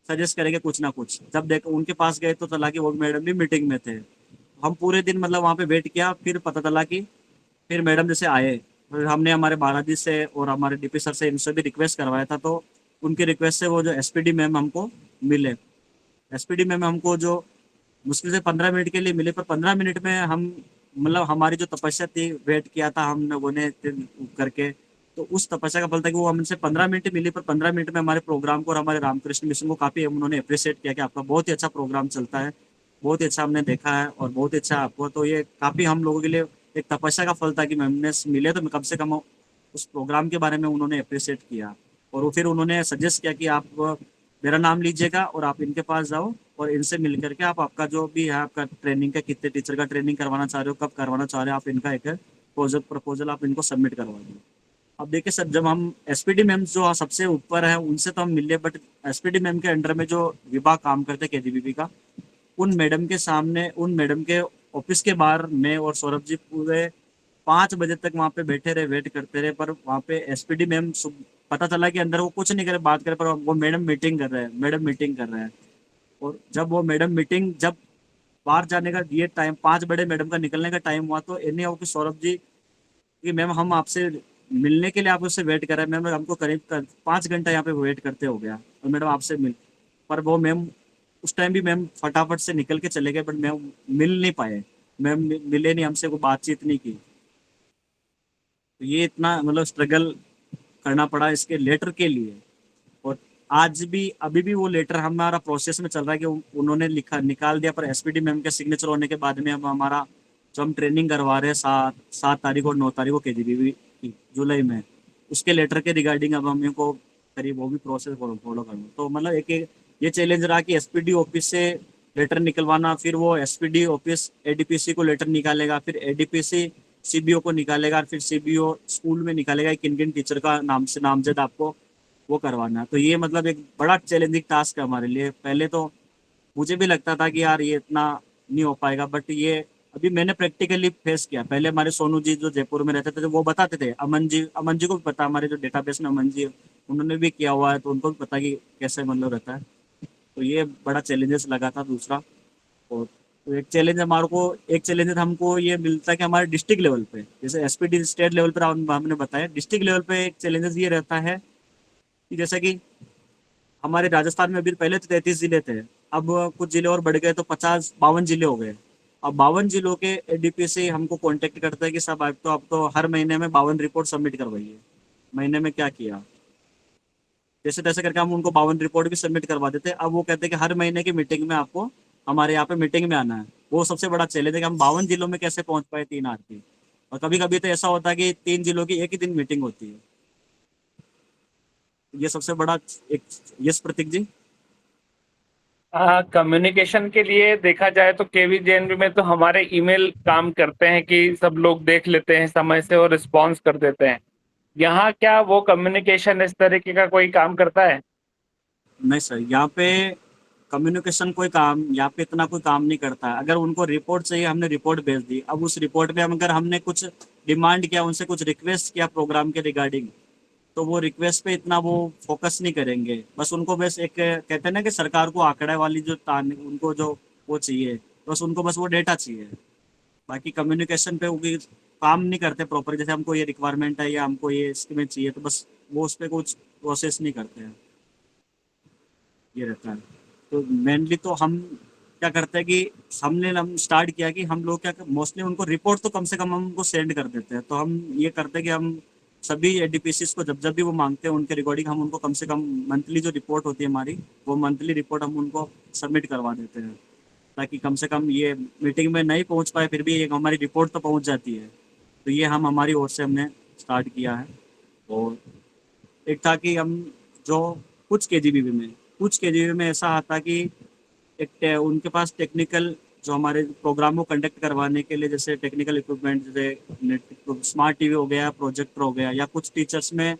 सजेस्ट करेंगे कुछ ना कुछ। जब देखो उनके पास गए तो चला कि वो मैडम भी मीटिंग में थे। हम पूरे दिन मतलब वहाँ पे वेट किया, फिर पता चला कि फिर मैडम जैसे आए, फिर हमने हमारे बालाजी से और हमारे डीपी सर से इनसे भी रिक्वेस्ट करवाया था। तो उनकी रिक्वेस्ट से वो जो एसपीडी मैम हमको मिले, एसपीडी मैम हमको जो मुश्किल से 15 मिनट के लिए मिले, पर 15 मिनट में हम मतलब हमारी जो तपस्या थी, वेट किया था हम लोगों ने करके, तो उस तपस्या का फल था कि वो हमसे 15 मिनट मिली, पर 15 मिनट में हमारे प्रोग्राम को और हमारे रामकृष्ण मिशन को काफी उन्होंने अप्रिशिएट किया कि आपका बहुत ही अच्छा प्रोग्राम चलता है, बहुत ही अच्छा हमने देखा है और बहुत ही अच्छा आपको, तो ये काफी हम लोगों के लिए एक तपस्या का फल था कि मैमने मिले तो कम से कम उस प्रोग्राम के बारे में उन्होंने अप्रिशिएट किया। और वो फिर उन्होंने सजेस्ट किया कि आप मेरा नाम लीजिएगा और आप इनके पास जाओ और इनसे मिल करके आप आपका जो भी है आपका ट्रेनिंग का, कितने टीचर का ट्रेनिंग करवाना चाह रहे हो, कब करवाना चाह रहे हो, आप इनका एक प्रपोजल आप इनको सबमिट करवा दो। अब देखिए सर, जब हम एसपीडी मैम जो सबसे ऊपर है उनसे तो हम मिले, बट एसपीडी मैम के अंडर में जो विभाग काम करते केजीबीवी का, उन मैडम के सामने, उन मैडम के ऑफिस के बाहर मैं और सौरभ जी पूरे 5 बजे तक वहाँ पे बैठे रहे, वेट करते रहे, पर वहाँ पे एसपीडी मैम, पता चला कि अंदर वो कुछ नहीं करे, बात करे, पर वो मैडम मीटिंग कर रहे हैं, मैडम मीटिंग कर रहे हैं। और जब वो मैडम मीटिंग, जब बाहर जाने का ये टाइम, 5 बजे मैडम का निकलने का टाइम हुआ, तो इन्हें हो कि सौरभ जी कि मैम हम आपसे मिलने के लिए आप उससे वेट कर रहे हैं मैम, हमको करीब 5 घंटा यहाँ पे वेट करते हो गया और मैडम आपसे मिल, पर वो मैम उस टाइम भी मैम फटाफट से निकल के चले गए, बट मैम मिल नहीं पाए, मैम मिले नहीं हमसे, को बातचीत नहीं की। तो ये इतना मतलब स्ट्रगल करना पड़ा इसके लेटर के लिए। और आज भी अभी भी वो लेटर हमारा प्रोसेस में चल रहा है कि उन्होंने लिखा निकाल दिया, पर एसपीडी मैम के सिग्नेचर होने के बाद में अब हमारा जो हम ट्रेनिंग करवा रहे हैं 7 तारीख और 9 तारीख को केजीबीवी की जुलाई में, उसके लेटर के रिगार्डिंग अब हम को करीब वो भी प्रोसेस फॉलो करना। तो मतलब एक ये चैलेंज रहा कि एसपीडी ऑफिस से लेटर निकलवाना, फिर वो एसपीडी ऑफिस एडीपीसी को लेटर निकालेगा, फिर एडीपीसी सीबीओ को निकालेगा, फिर सीबीओ स्कूल में निकालेगा किन किन टीचर का नाम से नामजद आपको वो करवाना। तो ये मतलब एक बड़ा चैलेंजिंग टास्क है हमारे लिए। पहले तो मुझे भी लगता था कि यार ये इतना नहीं हो पाएगा, बट ये अभी मैंने प्रैक्टिकली फेस किया। पहले हमारे सोनू जी जो जयपुर में रहते थे वो बताते थे, अमन जी को भी पता, हमारे जो डेटाबेस में अमन जी उन्होंने भी किया हुआ है, तो उनको भी पता कि कैसे मतलब रहता है। तो ये बड़ा चैलेंजेस लगा था दूसरा। और तो एक चैलेंज हमारे को, एक चैलेंज हमको ये मिलता है कि हमारे डिस्ट्रिक्ट लेवल पे, जैसे एसपीडी स्टेट लेवल पर हमने बताया, डिस्ट्रिक्ट लेवल पे एक चैलेंजेस ये रहता है कि जैसे कि हमारे राजस्थान में अभी पहले तो 33 जिले थे, अब कुछ जिले और बढ़ गए तो 52 जिले हो गए। अब 52 जिलों के एडीपी से हमको कांटेक्ट करता है कि साहब आप तो हर महीने में 52 रिपोर्ट सबमिट करवाइए, महीने में क्या किया, जैसे तैसे करके हम उनको 52 रिपोर्ट भी सबमिट करवा देते हैं। अब वो कहते हैं कि हर महीने की मीटिंग में आपको हमारे यहाँ पे मीटिंग में आना है। वो सबसे बड़ा चैलेंज है कि हम 52 जिलों में कैसे पहुंच पाए 3 आदमी। और कभी कभी तो ऐसा होता है कि 3 जिलों की एक ही दिन मीटिंग होती है। ये सबसे बड़ा एक, यस प्रतीक जी। कम्युनिकेशन के लिए देखा जाए तो केवीजेएनबी में तो हमारे ईमेल काम करते हैं कि सब लोग देख लेते हैं समय से और रिस्पॉन्स कर देते हैं। यहाँ क्या वो कम्युनिकेशन इस तरीके का कोई काम करता है? नहीं सर, यहाँ पे कम्युनिकेशन कोई काम, यहाँ पे इतना कोई काम नहीं करता है। अगर उनको रिपोर्ट चाहिए, हमने रिपोर्ट भेज दी, अब उस रिपोर्ट में अगर हमने कुछ डिमांड किया, उनसे कुछ रिक्वेस्ट किया प्रोग्राम के रिगार्डिंग, तो वो रिक्वेस्ट पे इतना वो फोकस नहीं करेंगे। बस उनको बस एक कहते हैं ना कि सरकार को आंकड़ा वाली जो तान, उनको जो वो चाहिए, बस उनको बस वो डेटा चाहिए। बाकी कम्युनिकेशन पे वो भी काम नहीं करते प्रॉपर, जैसे हमको ये रिक्वायरमेंट है या हमको ये इसमें चाहिए, तो बस वो उस पर कुछ प्रोसेस नहीं करते हैं, ये रहता है। तो मेनली तो हम क्या करते हैं कि हम स्टार्ट किया कि हम लोग क्या मोस्टली उनको रिपोर्ट तो कम से कम हम उनको सेंड कर देते हैं। तो हम ये करते हैं कि हम सभी एडीपीसीज को जब जब भी वो मांगते हैं उनके रिकॉर्डिंग हम उनको कम से कम मंथली जो रिपोर्ट होती है हमारी, वो मंथली रिपोर्ट हम उनको सबमिट करवा देते हैं, ताकि कम से कम ये मीटिंग में नहीं पहुंच पाए फिर भी एक हमारी रिपोर्ट तो पहुंच जाती है। तो ये हम हमारी ओर से हमने स्टार्ट किया है। और एक था कि हम जो कुछ केजीबी में ऐसा आता कि उनके पास टेक्निकल जो हमारे प्रोग्राम को कंडक्ट करवाने के लिए, जैसे टेक्निकल इक्विपमेंट, जैसे स्मार्ट टीवी हो गया, प्रोजेक्टर हो गया, या कुछ टीचर्स में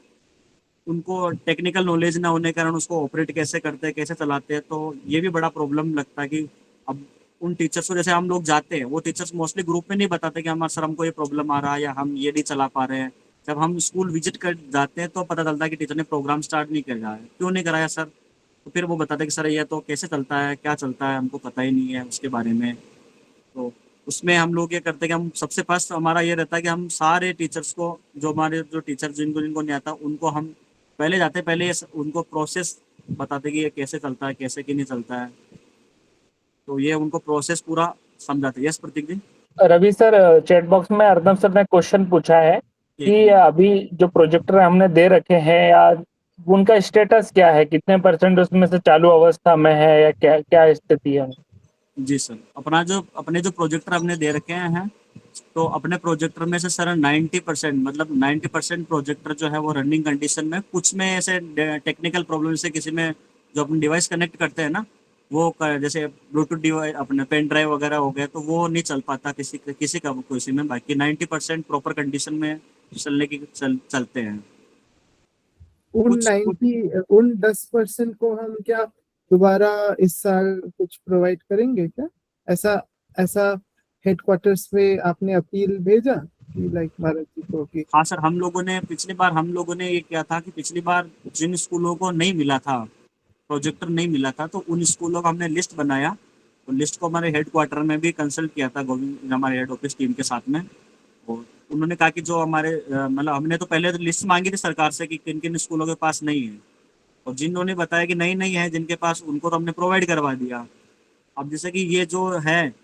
उनको टेक्निकल नॉलेज ना होने के कारण उसको ऑपरेट कैसे करते हैं, कैसे चलाते हैं, तो ये भी बड़ा प्रॉब्लम लगता है कि अब उन टीचर्स को, जैसे हम लोग जाते हैं, वो टीचर्स मोस्टली ग्रुप में नहीं बताते कि हमारे सर हमको ये प्रॉब्लम आ रहा है या हम ये नहीं चला पा रहे हैं। जब हम स्कूल विजिट कर जाते हैं तो पता चलता है कि टीचर ने प्रोग्राम स्टार्ट नहीं कराया है, क्यों नहीं कराया सर, तो फिर वो बताते हैं कि सर ये तो कैसे चलता है, क्या चलता है, हमको पता ही नहीं है उसके बारे में। तो उसमें हम लोग ये करते हैं कि हम सबसे फर्स्ट हमारा ये रहता है कि हम सारे टीचर्स को, जो हमारे जो टीचर जिनको जिनको नहीं आता उनको हम पहले जाते हैं, पहले उनको प्रोसेस बताते कि ये कैसे चलता है, कैसे कि नहीं चलता है। तो ये उनको प्रोसेस पूरा समझाते हैं। यस प्रतीक जी। रवि सर, चैट बॉक्स में अर्नब सर ने क्वेश्चन पूछा है कि अभी जो प्रोजेक्टर हमने दे रखे हैं या उनका स्टेटस क्या है, कितने % उसमें से चालू अवस्था में है या क्या क्या स्थिति है? जी सर, अपने जो प्रोजेक्टर हमने दे रखे हैं, तो अपने प्रोजेक्टर में से सर 90% मतलब 90% प्रोजेक्टर जो है वो रनिंग कंडीशन में, कुछ में ऐसे टेक्निकल प्रॉब्लम से किसी में जो अपन डिवाइस कनेक्ट करते हैं ना, जैसे ब्लूटूथ डिवाइस अपने पेन ड्राइव वगैरह हो गया, तो वो नहीं चल पाता किसी का किसी में। बाकी 90% प्रॉपर कंडीशन में चलते हैं। उन कुछ 10% को हम क्या दोबारा इस साल कुछ प्रोवाइड करेंगे क्या? ऐसा ऐसा हेडक्वार्टर्स पे आपने अपील भेजा कि लाइक भारत जी को कि हाँ सर, पिछली बार हम लोगों ने ये किया था कि पिछली बार जिन स्कूलों को नहीं मिला था, प्रोजेक्टर नहीं मिला था, तो उन स्कूलों का हमने लिस्ट बनाया। तो लिस्ट को हमारे हेड क्वार्टर में भी कंसल्ट किया था, गोविंद हमारे हेड ऑफिस टीम के साथ में। और उन्होंने कहा कि जो हमारे मतलब हमने तो पहले तो लिस्ट मांगी थी सरकार से कि किन किन स्कूलों के पास नहीं है, और जिन्होंने बताया कि नहीं नहीं है जिनके पास, उनको तो हमने प्रोवाइड करवा दिया। अब जैसे कि ये जो है,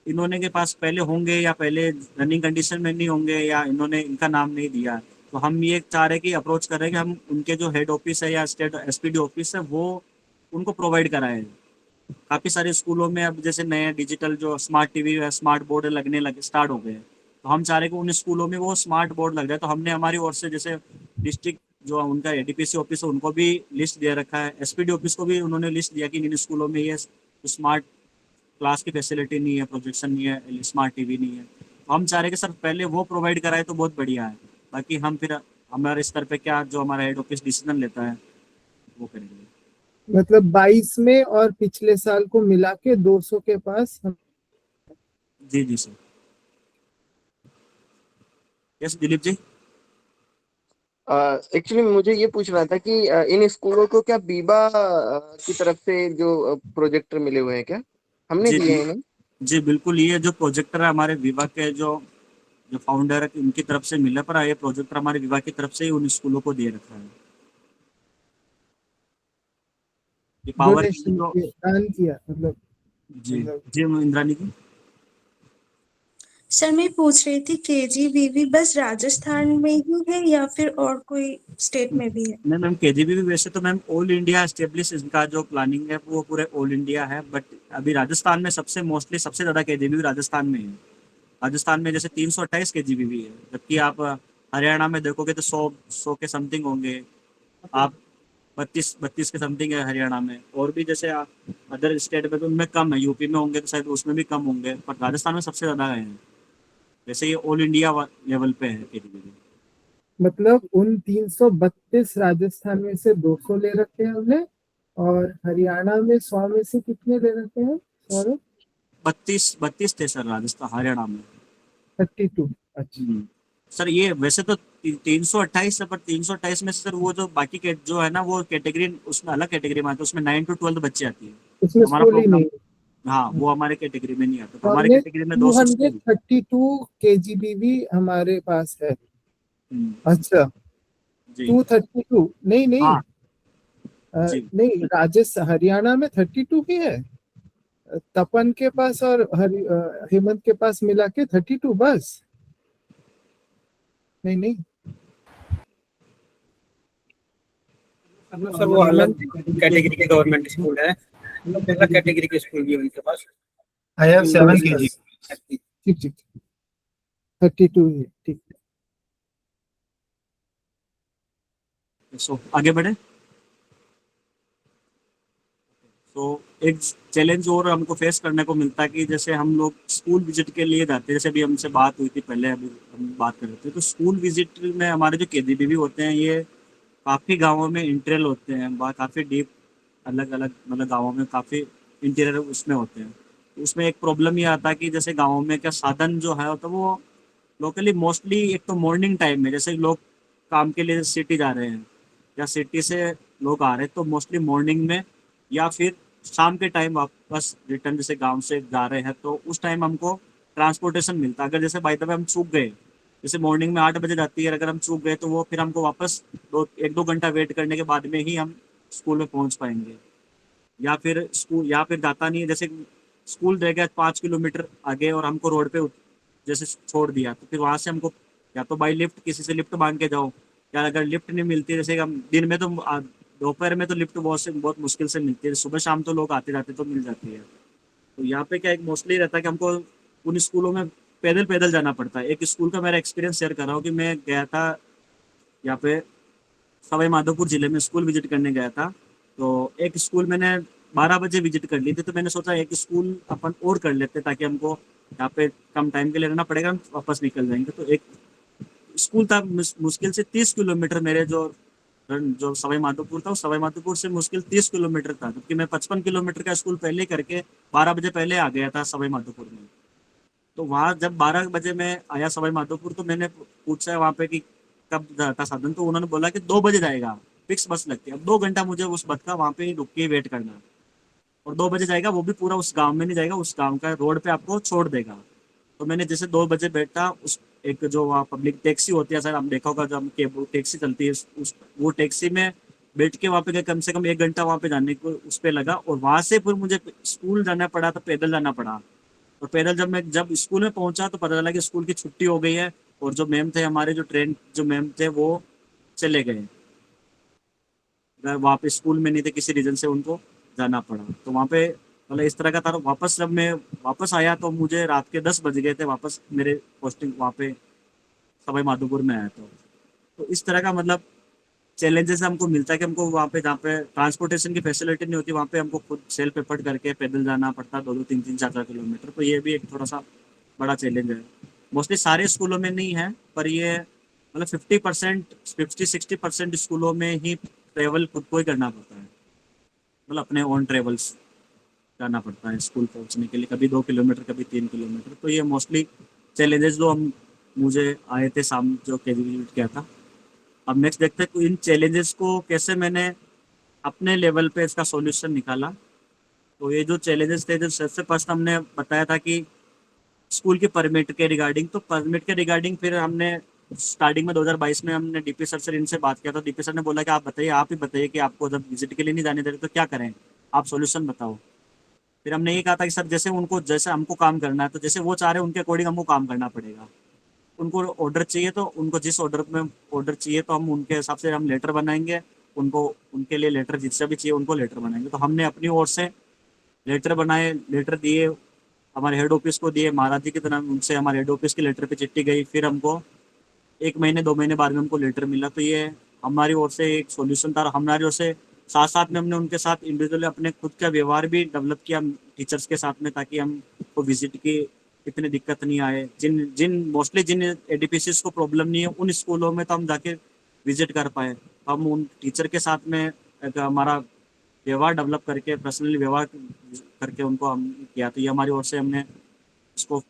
इन्होंने के पास पहले होंगे या पहले रनिंग कंडीशन में नहीं होंगे, या इन्होंने इनका नाम नहीं दिया, तो हम ये चाह रहे कि अप्रोच करें कि हम उनके जो हेड ऑफिस है या स्टेट एसपीडी ऑफिस है वो उनको प्रोवाइड कराएं। काफ़ी सारे स्कूलों में अब जैसे नए डिजिटल जो स्मार्ट टीवी या स्मार्ट बोर्ड लगने लगे, स्टार्ट हो गए, तो हम चाह रहे कि उन स्कूलों में वो स्मार्ट बोर्ड लग जाए। तो हमने हमारी ओर से जैसे डिस्ट्रिक्ट जो उनका एडीपीसी ऑफिस है उनको भी लिस्ट दे रखा है, एसपीडी ऑफिस को भी उन्होंने लिस्ट दिया कि इन स्कूलों में ये स्मार्ट क्लास की फैसिलिटी नहीं है, प्रोजेक्शन नहीं है, स्मार्ट टीवी नहीं है। तो हम चाह रहे कि सर पहले वो प्रोवाइड कराए तो बहुत बढ़िया है, बाकी हम फिर हमारे स्तर पे क्या जो हमारा हेड ऑफिस डिसीजन लेता है वो करेंगे। मतलब 22 में और पिछले साल को मिला के 200 के पास हम। जी जी sir. Yes Dilip ji. Actually मुझे ये पूछना था कि इन स्कूलों को क्या बीबा की तरफ से जो प्रोजेक्टर मिले हुए हैं क्या? हमने जी दिए हैं इन्हें? जी बिल्कुल, ये जो प्रोजेक्टर है हमारे विभाग के जो जो फाउंडर है उनकी तरफ से मिला, पर ये प्रोजेक्टर हमारे विभाग की तरफ से ही उन स्कूलों को दे रखा है। ये पावर की डोनेशन जो दान किया मतलब जी मतलब जी इंद्रानी जी। सर मैं पूछ रही थी केजीबीवी बस राजस्थान में ही है या फिर और कोई स्टेट में भी है? नहीं मैम, केजीबी भी वैसे तो मैम ऑल इंडिया एस्टेब्लिश इनका जो प्लानिंग है वो पूरे ऑल इंडिया है, बट अभी राजस्थान में सबसे ज़्यादा केजीबी राजस्थान में है। राजस्थान में जैसे 328 केजीबी भी है, जबकि आप हरियाणा में देखोगे तो 100 के समथिंग होंगे, आप 32 के समथिंग है हरियाणा में। और भी जैसे अदर स्टेट में तो उनमें कम है, यूपी में होंगे तो शायद उसमें भी कम होंगे, पर राजस्थान में सबसे ज़्यादा है। वैसे ये ऑल इंडिया लेवल पे है केजीबी। मतलब उन 332 राजस्थान में से 200 ले रखे हैं हमने, और हरियाणा में 100 में से कितने ले रखे हैं सौरभ? 32 थे सर राजस्थान हरियाणा में। 32। अच्छा। सर ये वैसे तो 328 है, पर 328 में से सर वो जो बाकी के जो है ना वो कैटेगरी, उसमें अलग कैटेगरी में आते हैं, उसमें 9 to 12 बच्चे आती है। उसमें हमारा स्कूल ही प्रोग्राम, नहीं। हाँ वो हमारे कैटेगरी में नहीं आता, तो तो हमारे हमने कैटेगरी में 200 स्कूल। 232 केजीबी हमारे पास है। हम्म, अच्छा। जी 232 नहीं नहीं। हाँ जी नहीं, राजस्थान हरियाणा में 32 ही है। तपन के पास और हेमंत के पास मिला के 32 बस। नहीं नहीं सर वो अलग कैटेगरी के गवर्नमेंट स्कूल है, अलग कैटेगरी के स्कूल भी है उनके पास। I have 7 kg. ठीक ठीक 32 ही है, ठीक। सो आगे बढ़े। तो एक चैलेंज और हमको फेस करने को मिलता है कि जैसे हम लोग स्कूल विजिट के लिए जाते हैं, जैसे अभी हमसे बात हुई थी पहले, अभी हम बात कर रहे थे, तो स्कूल विजिट में हमारे जो केजीबी भी होते हैं ये काफ़ी गांवों में इंटीरियर होते हैं, काफ़ी डीप अलग अलग मतलब गांवों में काफ़ी इंटीरियर उसमें होते हैं। तो उसमें एक प्रॉब्लम ये आता है कि जैसे गाँवों में क्या साधन जो है तो वो लोकली मोस्टली एक तो मॉर्निंग टाइम में जैसे लोग काम के लिए सिटी जा रहे हैं या सिटी से लोग आ रहे हैं, तो मोस्टली मॉर्निंग में या फिर शाम के टाइम वापस रिटर्न जैसे गांव से जा रहे हैं, तो उस टाइम हमको ट्रांसपोर्टेशन मिलता है। अगर जैसे बाई द वे हम चूक गए, जैसे मॉर्निंग में 8 बजे जाती है, अगर हम चूक गए तो वो फिर हमको वापस 1-2 घंटा वेट करने के बाद में ही हम स्कूल में पहुंच पाएंगे। या फिर जाता नहीं है, जैसे स्कूल रह गया 5 किलोमीटर आगे और हमको रोड पे जैसे छोड़ दिया, तो फिर वहां से हमको या तो बाई लिफ्ट किसी से लिफ्ट मांग के जाओ, या अगर लिफ्ट नहीं मिलती, जैसे हम दिन में तो दोपहर में तो लिफ्ट बहुत मुश्किल से मिलती है, सुबह शाम तो लोग आते जाते तो मिल जाती है। तो यहाँ पे क्या एक मोस्टली रहता है कि हमको उन स्कूलों में पैदल पैदल जाना पड़ता है। एक स्कूल का मेरा एक्सपीरियंस शेयर कर रहा हूँ कि मैं गया था यहाँ पे सवाई माधोपुर जिले में स्कूल विजिट करने गया था। तो एक स्कूल मैंने 12 बजे विजिट कर ली थी, तो मैंने सोचा एक स्कूल अपन और कर लेते ताकि हमको यहाँ पे कम टाइम के लिए रहना पड़ेगा, हम वापस निकल जाएंगे। तो एक स्कूल था मुश्किल से 30 किलोमीटर, मेरे जो जो सवाई माधोपुर था, उस सवाई माधोपुर से मुश्किल 30 किलोमीटर था, क्योंकि मैं 55 किलोमीटर का स्कूल पहले करके 12 बजे पहले आ गया था सवाई माधोपुर में। तो वहाँ जब 12 बजे मैं आया सवाई माधोपुर, तो मैंने पूछा वहाँ पे कि कब जाता साधन, तो उन्होंने बोला कि 2 बजे जाएगा, फिक्स बस लगती है। अब 2 घंटा मुझे उस बस का वहाँ पे रुक के वेट करना, और 2 बजे जाएगा, वो भी पूरा उस गांव में नहीं जाएगा, उस गांव का रोड पे आपको छोड़ देगा। तो मैंने जैसे 2 बजे बैठा, उस एक जो वहाँ पब्लिक टैक्सी होती है सर, आप देखा होगा जब केब टैक्सी चलती है, वो टैक्सी में बैठ के वहाँ पे गए, कम से कम 1 घंटा वहाँ पे जाने को उस पे लगा, और वहां से फिर मुझे स्कूल जाना पड़ा, तो पैदल जाना पड़ा। और पैदल जब स्कूल में पहुंचा तो पता चला कि स्कूल की छुट्टी हो गई है, और जो मैम थे हमारे, जो ट्रेन जो मैम थे वो चले गए, वहाँ पे स्कूल में नहीं थे, किसी रीजन से उनको जाना पड़ा। तो वहाँ पे मतलब इस तरह का था। वापस जब मैं वापस आया तो मुझे रात के 10 बज गए थे, वापस मेरे पोस्टिंग वहाँ पे सवाई माधोपुर में आया। तो इस तरह का मतलब चैलेंजेस हमको मिलता है कि हमको वहाँ पे, जहाँ पे ट्रांसपोर्टेशन की फैसिलिटी नहीं होती, वहाँ पे हमको खुद सेल्फ एफर्ट करके पैदल जाना पड़ता है 2-2, 3-3, 4-4 किलोमीटर। तो ये भी एक थोड़ा सा बड़ा चैलेंज है। मोस्टली सारे स्कूलों में नहीं है, पर ये मतलब 50-60% स्कूलों में ही ट्रेवल खुद को ही करना पड़ता है, मतलब अपने ओन ट्रेवल्स जाना पड़ता है स्कूल पहुंचने के लिए, कभी 2 किलोमीटर, कभी 3 किलोमीटर। तो ये मोस्टली चैलेंजेस जो हम मुझे आए थे सामने, जो केवी विजिट किया था। अब नेक्स्ट देखते हैं इन चैलेंजेस को कैसे मैंने अपने लेवल पे इसका सॉल्यूशन निकाला। तो ये जो चैलेंजेस थे, जो सबसे फर्स्ट हमने बताया था कि स्कूल की परमिट के रिगार्डिंग, तो परमिट के रिगार्डिंग फिर हमने स्टार्टिंग में 2022 में हमने डीपी सर से इनसे बात किया। तो डीपी सर ने बोला कि आप बताइए, आप ही बताइए कि आपको जब विजिट के लिए नहीं जाने दे रहे तो क्या करें, आप सॉल्यूशन बताओ। फिर हमने ये कहा था कि सर जैसे उनको, जैसे हमको काम करना है, तो जैसे वो चाह रहे हैं उनके अकॉर्डिंग हमको काम करना पड़ेगा। उनको ऑर्डर चाहिए तो उनको जिस ऑर्डर में ऑर्डर चाहिए तो हम उनके हिसाब से हम लेटर बनाएंगे, उनको उनके लिए लेटर जिससे भी चाहिए उनको लेटर बनाएंगे। तो हमने अपनी ओर से लेटर बनाए, लेटर दिए, हमारे हेड ऑफिस को दिए, महाराज जी की तरह उनसे हमारे हेड ऑफिस के लेटर पे चिट्ठी गई। फिर हमको 1 महीने 2 महीने बाद में हमको लेटर मिला। तो ये हमारी ओर से एक सॉल्यूशन था। हमारी ओर से साथ साथ में हमने उनके साथ इंडिविजुअली अपने खुद का व्यवहार भी डेवलप किया टीचर्स के साथ में, ताकि हमको विजिट की इतनी दिक्कत नहीं आए। मोस्टली जिन एडीपीसीज को प्रॉब्लम नहीं है, उन स्कूलों में तो हम जाके विजिट कर पाए। हम उन टीचर के साथ में एक हमारा व्यवहार डेवलप करके, पर्सनली व्यवहार करके उनको हम किया। तो ये हमारी ओर से हमने इसको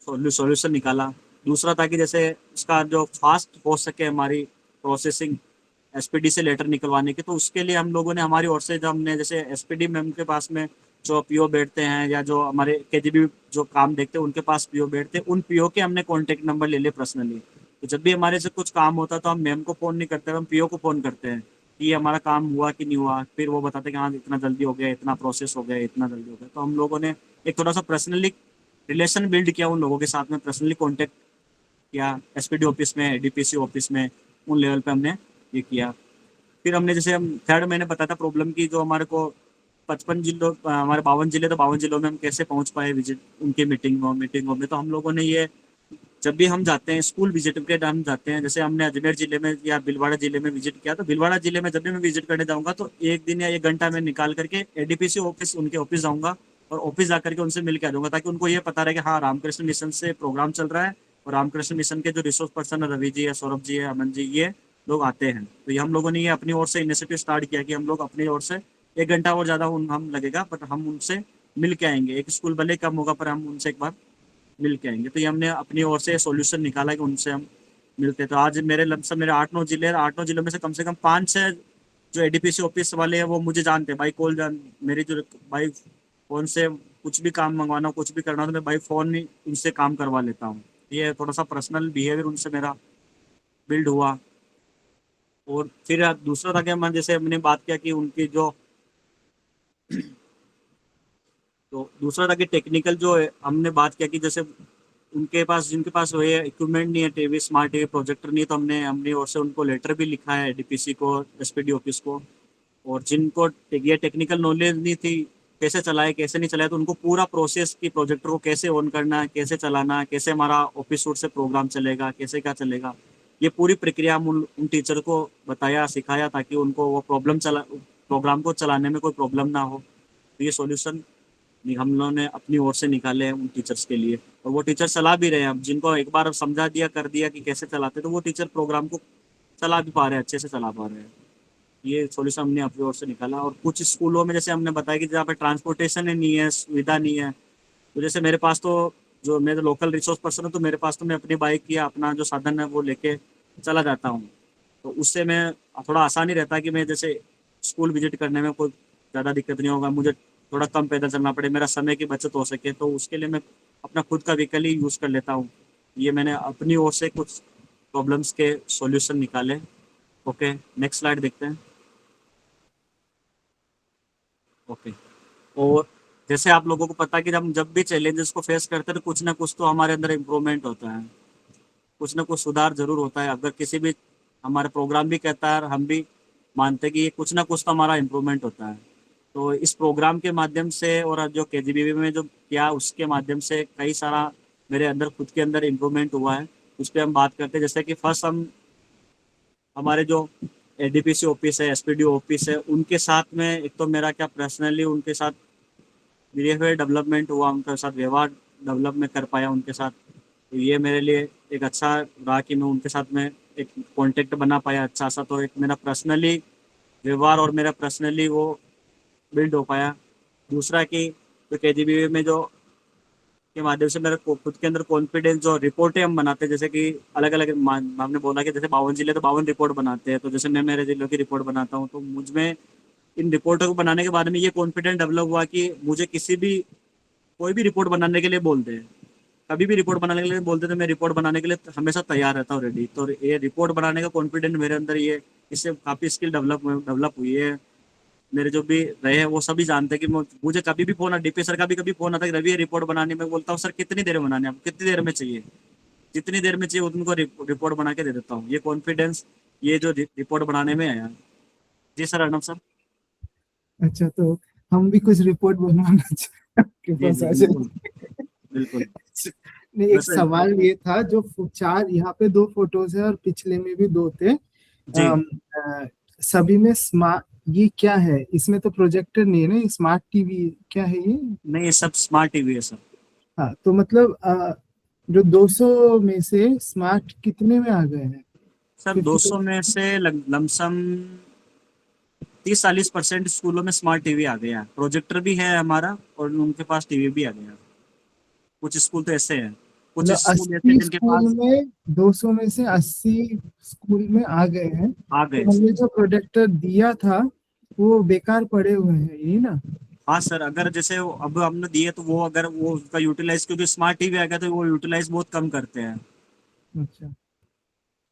सॉल्यूशन निकाला। दूसरा था कि जैसे इसका जो फास्ट हो सके हमारी प्रोसेसिंग एसपीडी से लेटर निकलवाने की, तो उसके लिए हम लोगों ने हमारी ओर से, जब हमने जैसे एसपीडी मैम के पास में जो पीओ बैठते हैं, या जो हमारे केजीबी जो काम देखते हैं उनके पास पीओ बैठते हैं, उन पीओ के हमने कॉन्टेक्ट नंबर ले लिए पर्सनली। तो जब भी हमारे से कुछ काम होता है तो हम मैम को फ़ोन नहीं करते, हम पीओ को फ़ोन करते हैं कि ये हमारा काम हुआ कि नहीं हुआ। फिर वो बताते हैं कि हाँ इतना जल्दी हो गया, इतना प्रोसेस हो गया, इतना जल्दी हो गया। तो हम लोगों ने एक थोड़ा सा पर्सनली रिलेशन बिल्ड किया उन लोगों के साथ में, पर्सनली कॉन्टेक्ट किया एसपीडी ऑफिस में, डीपीसी ऑफिस में, उन लेवल पे हमने ये किया। फिर हमने जैसे हम थर्ड महीने बताया था प्रॉब्लम की, जो हमारे को 55 जिलों, हमारे 52 जिले, तो 52 जिलों में हम कैसे पहुंच पाए विजिट उनकी मीटिंगों में। तो हम लोगों ने ये, जब भी हम जाते हैं स्कूल विजिट के टाइम जाते हैं, जैसे हमने अजमेर जिले में या भीलवाड़ा जिले में विजिट किया, तो भीलवाड़ा जिले में जब भी मैं विजिट करने जाऊंगा तो 1 दिन या 1 घंटा मैं निकाल करके एडीपीसी ऑफिस, उनके ऑफिस जाऊंगा, और ऑफिस जाकर के उनसे मिल के आ जाऊंगा, ताकि उनको ये पता रहे कि हाँ रामकृष्ण मिशन से प्रोग्राम चल रहा है, और रामकृष्ण मिशन के जो रिसोर्स पर्सन है, रवि जी है, सौरभ जी है, अमन जी, ये लोग आते हैं। तो ये हम लोगों ने ये अपनी ओर से इनिशिएटिव स्टार्ट किया कि हम लोग अपनी ओर से 1 घंटा और ज़्यादा हम लगेगा, बट हम उनसे मिल के आएंगे। एक स्कूल भले कम होगा पर हम उनसे एक बार मिल के आएंगे। तो ये हमने अपनी ओर से सॉल्यूशन निकाला कि उनसे हम मिलते। तो आज मेरे लमसम मेरे 8-9 जिले, 8-9 जिलों में से कम 5-6 जो एडीपीसी ऑफिस वाले हैं वो मुझे जानते हैं, भाई कॉल मेरी जो भाई फ़ोन से कुछ भी काम मंगवाना हो, कुछ भी करना हो, तो मैं भाई फ़ोन ही उनसे काम करवा लेता हूँ। ये थोड़ा सा पर्सनल बिहेवियर उनसे मेरा बिल्ड हुआ। और फिर दूसरा था कि हम जैसे हमने बात किया कि उनकी जो तो दूसरा था कि टेक्निकल जो है, हमने बात किया कि जैसे उनके पास, जिनके पास वो इक्विपमेंट नहीं है, टीवी, स्मार्ट टीवी, प्रोजेक्टर नहीं है, तो हमने अपनी ओर से उनको लेटर भी लिखा है डीपीसी को, एसपीडी ऑफिस को। और जिनको ये टेक्निकल नॉलेज नहीं थी कैसे चलाए कैसे नहीं चलाए, तो उनको पूरा प्रोसेस की प्रोजेक्टर को कैसे ऑन करना है, कैसे चलाना है, कैसे हमारा ऑफिस सूट से प्रोग्राम चलेगा, कैसे क्या चलेगा, ये पूरी प्रक्रिया हम उन टीचर को बताया, सिखाया, ताकि उनको वो प्रोग्राम को चलाने में कोई प्रॉब्लम ना हो। तो ये सॉल्यूशन हम लोगों ने अपनी ओर से निकाले हैं उन टीचर्स के लिए, और वो टीचर चला भी रहे हैं। अब जिनको एक बार समझा दिया, कर दिया कि कैसे चलाते, तो वो टीचर प्रोग्राम को चला भी पा रहे हैं, अच्छे से चला पा रहे हैं। ये सॉल्यूशन हमने अपनी ओर से निकाला। और कुछ स्कूलों में जैसे हमने बताया कि जहाँ पे ट्रांसपोर्टेशन नहीं है, सुविधा नहीं है, तो जैसे मेरे पास तो, जो मैं लोकल रिसोर्स पर्सन हूँ, तो मेरे पास तो मैं अपनी बाइक या अपना जो साधन है वो लेके चला जाता हूँ। तो उससे मैं थोड़ा आसान ही रहता है कि मैं जैसे स्कूल विजिट करने में कोई ज़्यादा दिक्कत नहीं होगा, मुझे थोड़ा कम पैदल चलना पड़े, मेरा समय की बचत हो सके, तो उसके लिए मैं अपना खुद का व्हीकल ही यूज़ कर लेता हूँ। ये मैंने अपनी ओर से कुछ प्रॉब्लम्स के सॉल्यूशन निकाले। ओके, नेक्स्ट स्लाइड देखते हैं। ओके, और जैसे आप लोगों को पता है कि हम जब भी चैलेंजेस को फेस करते हैं तो कुछ ना कुछ तो हमारे अंदर इम्प्रूवमेंट होता है, कुछ ना कुछ सुधार जरूर होता है। अगर किसी भी, हमारे प्रोग्राम भी कहता है और हम भी मानते हैं कि ये कुछ ना कुछ तो हमारा इम्प्रूवमेंट होता है। तो इस प्रोग्राम के माध्यम से और जो केजीबीवी में जो किया उसके माध्यम से कई सारा मेरे अंदर खुद के अंदर इम्प्रूवमेंट हुआ है। उस पर हम बात करते हैं। जैसे कि फर्स्ट हम हमारे जो एडीपीसी ऑफिस है, एसपीडी ऑफिस है, उनके साथ में एक तो मेरा क्या पर्सनली उनके साथ बिहेवियर डेवलपमेंट हुआ, उनके साथ व्यवहार डेवलप में कर पाया उनके साथ। तो ये मेरे लिए एक अच्छा रहा कि मैं उनके साथ में एक कॉन्टेक्ट बना पाया अच्छा सा। तो एक मेरा पर्सनली व्यवहार और मेरा पर्सनली वो बिल्ड हो पाया। दूसरा कि तो केजीबीवी में जो के माध्यम से मेरे खुद के अंदर कॉन्फिडेंस, जो रिपोर्टें हम बनाते हैं, जैसे कि अलग अलग हमने बोला कि जैसे 52 जिले तो 52 रिपोर्ट बनाते हैं, तो जैसे मैं मेरे जिलों की रिपोर्ट बनाता हूँ, तो मुझ में इन रिपोर्टों को बनाने के बाद में ये कॉन्फिडेंस डेवलप हुआ कि मुझे किसी भी, कोई भी रिपोर्ट बनाने के लिए बोलते हैं, कभी भी रिपोर्ट बनाने के लिए बोलते थे, मैं रिपोर्ट बनाने के लिए हमेशा तैयार रहता हूँ, रेडी। तो ये रिपोर्ट बनाने का कॉन्फिडेंस मेरे अंदर, ये इससे काफ़ी स्किल डेवलप हुई है। मेरे जो भी रहे हैं वो सभी जानते हैं कि मुझे कभी भी फोन, डीपी सर का भी कभी फोन आता है कि रवि ये रिपोर्ट बनाने में, बोलता हूँ सर कितनी देर में बनाने, आपको कितनी देर में चाहिए, जितनी देर में चाहिए उनको रिपोर्ट बना के दे देता हूँ। ये कॉन्फिडेंस ये जो रिपोर्ट बनाने में आया। जी सर, अर्णव सर। अच्छा, तो हम भी कुछ रिपोर्ट बनवाना चाहते हैं आपके जी पास जी आ जाए। बिल्कुल बिल्कुल। नहीं, एक वैसे सवाल ये था, जो चार यहाँ पे 2 फोटोज है और पिछले में भी 2 थे, जी सभी में स्मार्ट, ये क्या है? इसमें तो प्रोजेक्टर नहीं है ना, स्मार्ट टीवी क्या है ये? नहीं, ये सब स्मार्ट टीवी है सर। हाँ, तो मतलब जो 200 में से स्मार्ट कितने में आ गए हैं? सर 50 200 में से लमसम 30-40% स्कूलों में स्मार्ट टीवी आ गया। प्रोजेक्टर भी है हमारा और उनके पास टीवी भी आ गया। कुछ स्कूल तो ऐसे हैं, कुछ मतलब स्कूल ऐसे 80 जिनके स्कूल पास में 200 में से 80 स्कूल में आ गए हैं। आ तो गए। हमने जो प्रोजेक्टर दिया था वो बेकार पड़े हुए हैं, यही ना? हाँ सर, अगर जैसे अब हमने दिए तो वो, अगर वो उसका यूटिलाइज, क्योंकि स्मार्ट टीवी आ गया तो वो यूटिलाइज बहुत कम करते हैं। अच्छा,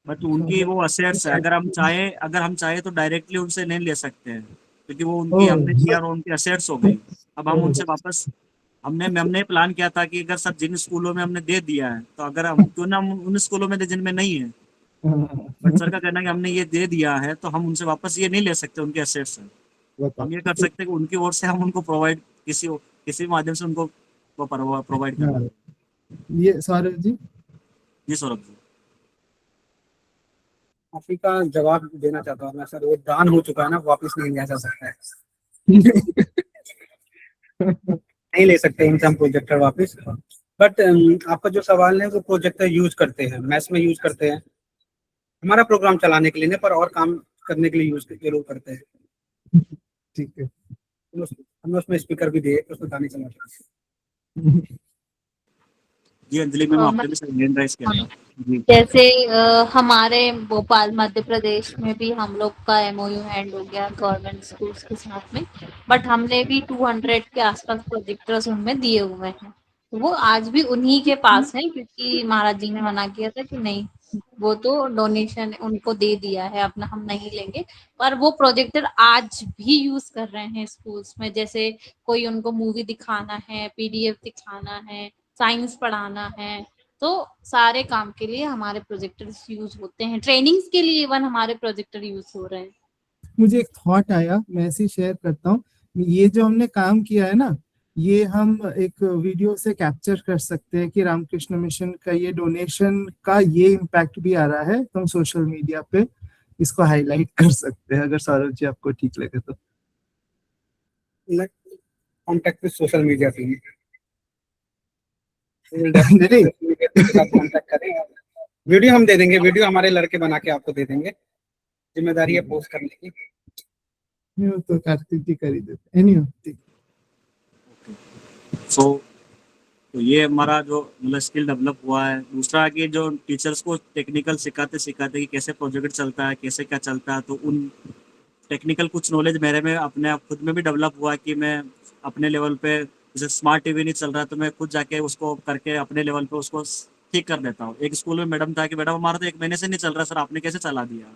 बट उनकी वो असेट्स है, अच्छा। अगर हम चाहे तो डायरेक्टली उनसे नहीं ले सकते हैं, क्योंकि वो ओ, उनकी हमने दिया और उनकी असेट्स हो गई। अब हम उनसे वापस, हमने प्लान किया था कि अगर सब जिन स्कूलों में हमने दे दिया है, तो अगर हम क्यों ना हम उन स्कूलों में दे जिनमें नहीं है। बट सर का कहना है कि हमने ये दे दिया है तो हम उनसे वापस ये नहीं ले सकते, उनके असेट्स हैं। बताओ। हम ये कर सकते हैं कि उनकी ओर से हम उनको प्रोवाइड, किसी माध्यम से उनको प्रोवाइड कर हाँ, दें। ये सौरभ जी। जी सौरभ जी। काफी का जवाब देना चाहता हूँ मैं सर, वो दान हो चुका है ना, वापस नहीं लिया जा सकता है। नहीं ले सकते इनसे हम प्रोजेक्टर वापस। बट आपका जो सवाल है, वो प्रोजेक्टर यूज करते हैं, मैथ्स में यूज करते हैं, हमारा प्रोग्राम चलाने के लिए नहीं, पर और काम करने के लिए यूज जरूर करते हैं। ठीक है। हमने उसमें स्पीकर भी दिए, उसमें गाने चला सकते जी अंजलि मैम, आपने भी मतलब सर हैंड राइज किया था। जी जैसे हमारे भोपाल मध्य प्रदेश में भी हम लोग का एमओयू हैंड हो गया गवर्नमेंट स्कूल्स के साथ में, बट हमने भी 200 के आसपास प्रोजेक्टर्स उनमें दिए हुए हैं। वो आज भी उन्हीं के पास है, क्योंकि महाराज जी ने मना किया था कि नहीं, वो तो डोनेशन उनको दे दिया है अपना, हम नहीं लेंगे। पर वो प्रोजेक्टर आज भी यूज कर रहे हैं स्कूल्स में, जैसे कोई उनको मूवी दिखाना है, पीडीएफ दिखाना है, साइंस पढ़ाना है, तो सारे काम के लिए हमारे प्रोजेक्टर्स यूज होते हैं। ट्रेनिंग्स के लिए इवन हमारे प्रोजेक्टर यूज हो रहे हैं। मुझे एक थॉट आया, मैं ऐसे ही शेयर करता हूँ। ये जो हमने काम किया है ना, ये हम एक वीडियो से कैप्चर कर सकते हैं कि रामकृष्ण मिशन का ये डोनेशन का ये इम्पैक्ट भी आ रहा है, तो हम सोशल मीडिया पे इसको हाईलाइट कर सकते हैं, अगर सौरभ जी आपको ठीक लगे तो। Contact with social media team. Video हम दे देंगे, वीडियो हमारे लड़के बना के आपको दे देंगे, जिम्मेदारी है पोस्ट करने की। तो कार्तिक जी कर ही देते। एनीवे, तो ये हमारा जो मतलब स्किल डेवलप हुआ है। दूसरा कि जो टीचर्स को टेक्निकल सिखाते सिखाते कि कैसे प्रोजेक्ट चलता है, कैसे क्या चलता है, तो उन टेक्निकल कुछ नॉलेज मेरे में अपने आप खुद में भी डेवलप हुआ कि मैं अपने लेवल पे, जैसे स्मार्ट टीवी नहीं चल रहा तो मैं खुद जाके उसको करके अपने लेवल पे उसको ठीक कर देता हूँ। एक स्कूल में मैडम था कि मैडम हमारा तो 1 महीने से नहीं चल रहा सर, आपने कैसे चला दिया?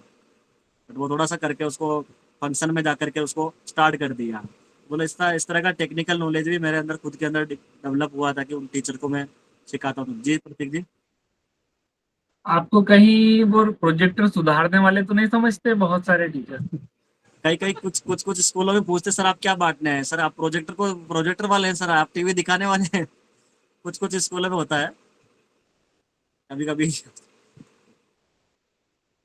बट वो थोड़ा सा करके उसको फंक्शन में जा करके उसको स्टार्ट कर दिया। बोले इस तरह का टेक्निकल नॉलेज भी मेरे अंदर खुद के अंदर डेवलप हुआ था कि उन टीचर को मैं सिखाता हूँ। जी प्रतीक जी। आपको कहीं वो प्रोजेक्टर सुधारने वाले तो नहीं समझते बहुत सारे टीचर? कई कुछ स्कूलों में पूछते सर आप क्या बांटने हैं, सर आप प्रोजेक्टर वाले हैं, सर आप टीवी दिखाने वाले हैं। कुछ स्कूलों में होता है कभी कभी।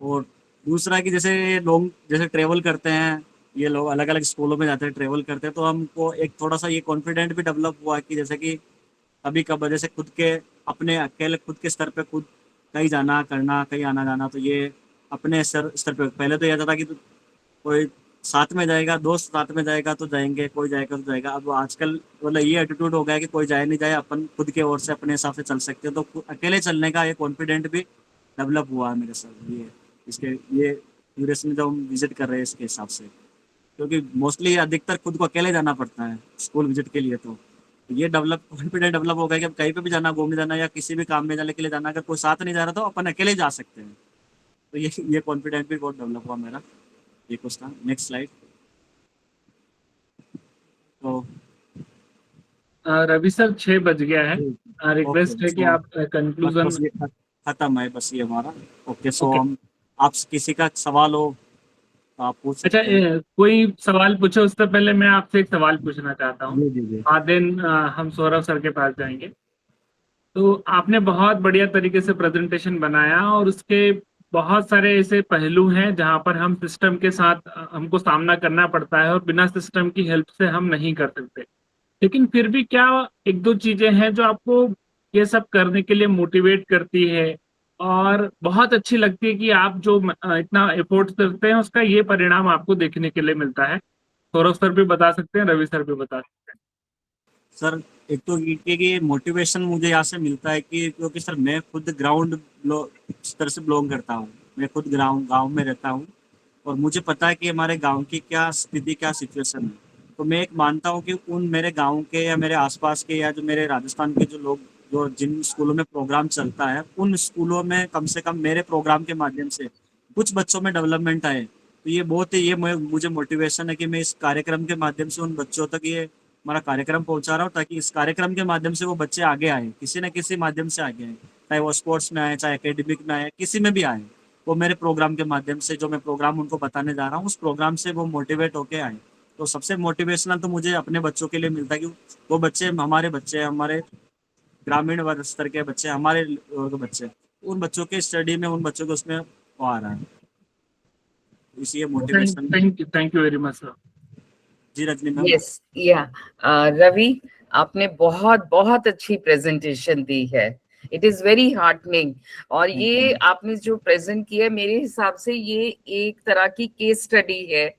और दूसरा कि जैसे लोग जैसे ट्रेवल करते हैं, ये लोग अलग अलग स्कूलों में जाते हैं, ट्रेवल करते हैं, तो हमको एक थोड़ा सा ये कॉन्फिडेंट भी डेवलप हुआ कि जैसे कि कभी कभी जैसे खुद के अपने अकेले खुद के स्तर पे खुद कहीं जाना करना, कहीं आना जाना, तो ये अपने स्तर पे पहले तो यह था कि कोई साथ में जाएगा, दोस्त साथ में जाएगा तो जाएंगे, कोई जाएगा तो जाएगा। अब आजकल मतलब ये एटीट्यूड हो गया है कि कोई जाए नहीं जाए, अपन खुद के ओर से अपने हिसाब से चल सकते हैं, तो अकेले चलने का ये कॉन्फिडेंट भी डेवलप हुआ है मेरे साथ। ये इसके ये ड्यूरेशन जो हम विजिट कर रहे हैं इसके हिसाब से, क्योंकि मोस्टली अधिकतर खुद को अकेले जाना पड़ता है स्कूल विजिट के लिए, तो ये कॉन्फिडेंट डेवलप हो गया कि अब कहीं पे भी जाना, घूमने जाना या किसी भी काम में जाने के लिए जाना, अगर कोई साथ नहीं जा रहा तो अपन अकेले जा सकते हैं। तो ये कॉन्फिडेंट भी बहुत डेवलप हुआ मेरा। ये कुछ था। Next slide. तो रवि सर 6 बज गया है, रिक्वेस्ट है कि आप कंक्लूजन। बस ये खत्म है, बस ये हमारा। ओके, सो हम आप किसी का सवाल हो तो आप पूछ सकते हैं। अच्छा, कोई सवाल पूछे उससे पहले मैं आपसे एक सवाल पूछना चाहता हूँ। जी। दिन हम सौरभ सर के पास जाएंगे। तो आपने बहुत बढ़िया तरीके से प्रेजेंटेशन बनाया और उसके बहुत सारे ऐसे पहलू हैं जहां पर हम सिस्टम के साथ हमको सामना करना पड़ता है और बिना सिस्टम की हेल्प से हम नहीं कर सकते। लेकिन फिर भी क्या एक दो चीजें हैं जो आपको ये सब करने के लिए मोटिवेट करती है और बहुत अच्छी लगती है कि आप जो इतना एफर्ट करते हैं उसका ये परिणाम आपको देखने के लिए मिलता है? सौरभ सर भी बता सकते हैं, रवि सर भी बता सकते हैं। सर एक तो ये मोटिवेशन मुझे यहाँ से मिलता है कि क्योंकि सर मैं खुद ग्राउंड स्तर से बिलोंग करता हूँ, मैं खुद गांव में रहता हूँ और मुझे पता है कि हमारे गांव की क्या स्थिति, क्या सिचुएशन है। तो मैं एक मानता हूँ कि उन मेरे गांव के या मेरे आसपास के या जो मेरे राजस्थान के जो लोग जो जिन स्कूलों में प्रोग्राम चलता है, उन स्कूलों में कम से कम मेरे प्रोग्राम के माध्यम से कुछ बच्चों में डेवलपमेंट आए, तो ये बहुत ही मुझे मोटिवेशन है कि मैं इस कार्यक्रम के माध्यम से उन बच्चों तक ये हमारा कार्यक्रम पहुंचा रहा हूँ, ताकि इस कार्यक्रम के माध्यम से वो बच्चे आगे आए, किसी न किसी माध्यम से आगे आए, चाहे वो स्पोर्ट्स में आए, चाहे एकेडमिक में आए, किसी में भी आए, वो मेरे प्रोग्राम के माध्यम से जो मैं प्रोग्राम उनको बताने जा रहा हूँ उस प्रोग्राम से वो मोटिवेट होके आए। तो सबसे मोटिवेशनल तो मुझे अपने बच्चों के लिए मिलता है कि वो बच्चे हमारे ग्रामीण वर्ग स्तर के बच्चे, हमारे बच्चे, उन बच्चों के स्टडी में, उन बच्चों को उसमें वो आ रहा है, इसलिए motivation. Thank you very much sir. जी Rajni ma'am. Yes, yeah Ravi, आपने बहुत बहुत अच्छी प्रेजेंटेशन दी है। It is very heartening. और ये आपने जो प्रेजेंट किया मेरे हिसाब से ये एक तरह की केस स्टडी है।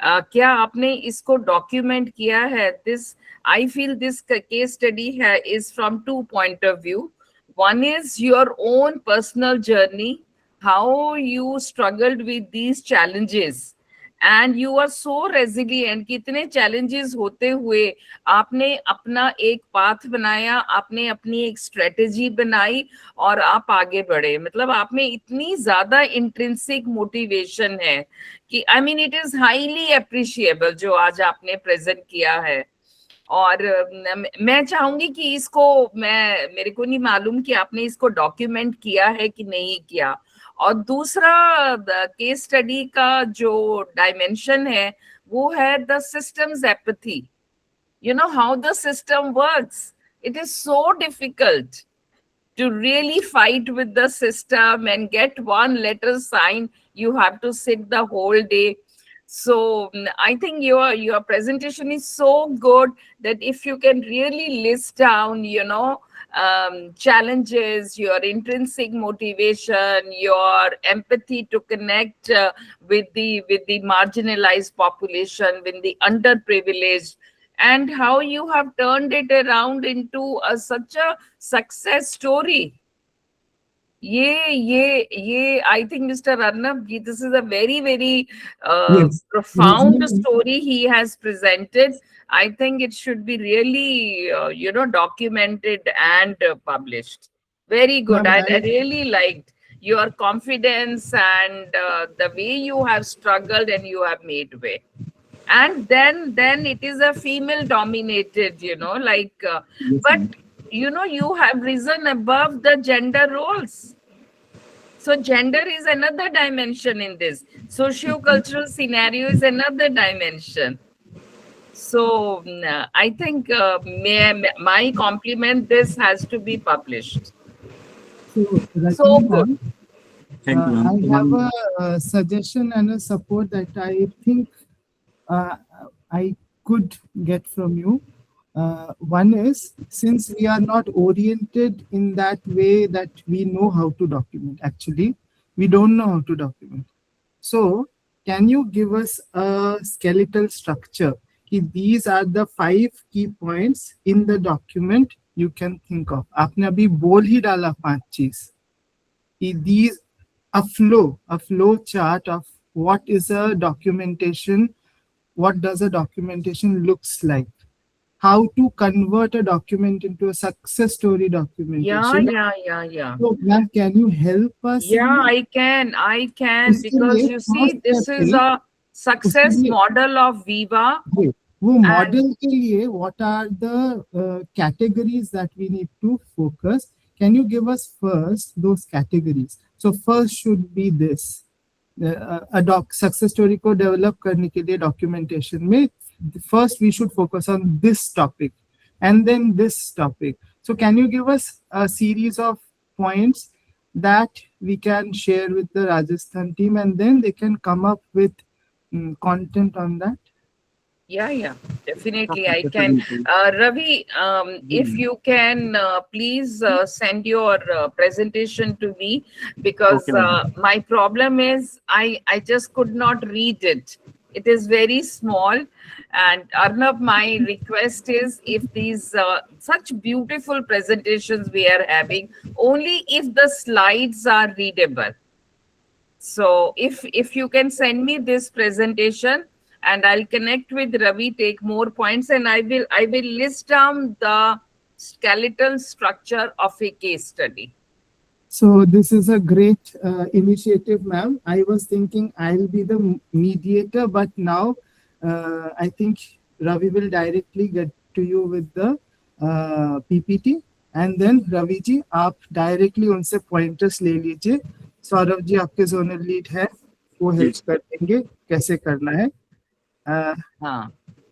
क्या आपने इसको डॉक्यूमेंट किया है? This I feel this case study है is from 2 point of view. One is your own personal journey, how you struggled with these challenges and you are so resilient, कितने चैलेंजेस होते हुए आपने अपना एक पाथ बनाया, आपने अपनी एक स्ट्रेटेजी बनाई और आप आगे बढ़े। मतलब आप में इतनी ज्यादा इंट्रिंसिक मोटिवेशन है कि I mean it is highly appreciable जो आज आपने प्रेजेंट किया है। और मैं चाहूंगी कि इसको, मेरे को नहीं मालूम कि आपने इसको डॉक्यूमेंट किया है कि नहीं किया। और दूसरा केस स्टडी का जो डायमेंशन है वो है the systems apathy, you know how the system works. It is so difficult to really fight with the system and get one letter signed. You have to sit the whole day. So I think your presentation is so good that if you can really list down, challenges, your intrinsic motivation, your empathy to connect with the marginalized population, with the underprivileged, and how you have turned it around into such a success story. ये I think Mr. Arnab ji, this is a very, very profound story he has presented. I think it should be really, documented and published. Very good. I really liked your confidence and the way you have struggled and you have made way. And then it is a female dominated, but you have risen above the gender roles. So gender is another dimension in this. Socio-cultural scenario is another dimension. So I think my compliment, this has to be published. So good. Thank you. I have a suggestion and a support that I think I could get from you. One is, since we are not oriented in that way that we know how to document, actually, we don't know how to document. So, can you give us a skeletal structure? These are the 5 key points in the document you can think of. आपने अभी बोल ही डाला 5 चीज. These a flow chart of what is a documentation, what does a documentation looks like, how to convert a document into a success story documentation. Yeah. So, ma'am, can you help us? Yeah, I can, because you see, this is a success model of Viva. वो model के लिए, what are the categories that we need to focus? Can you give us first those categories? So first should be this. Success story को develop करने के लिए documentation में, first we should focus on this topic and then this topic. So can you give us a series of points that we can share with the Rajasthan team, and then they can come up with content on that? Yeah, definitely I can. Ravi, if you can please send your presentation to me, because my problem is I just could not read it. It is very small. And Arnab, my request is, if these such beautiful presentations we are having, only if the slides are readable. So if you can send me this presentation, and I'll connect with Ravi, take more points, and I will list down the skeletal structure of a case study. So this is a great initiative, ma'am. I was thinking I'll be the mediator, but now I think Ravi will directly get to you with the PPT, and then Ravi ji, आप directly उनसे pointers ले लीजिए. सौरभ जी आपके zonal lead है, वो help कर देंगे कैसे करना है.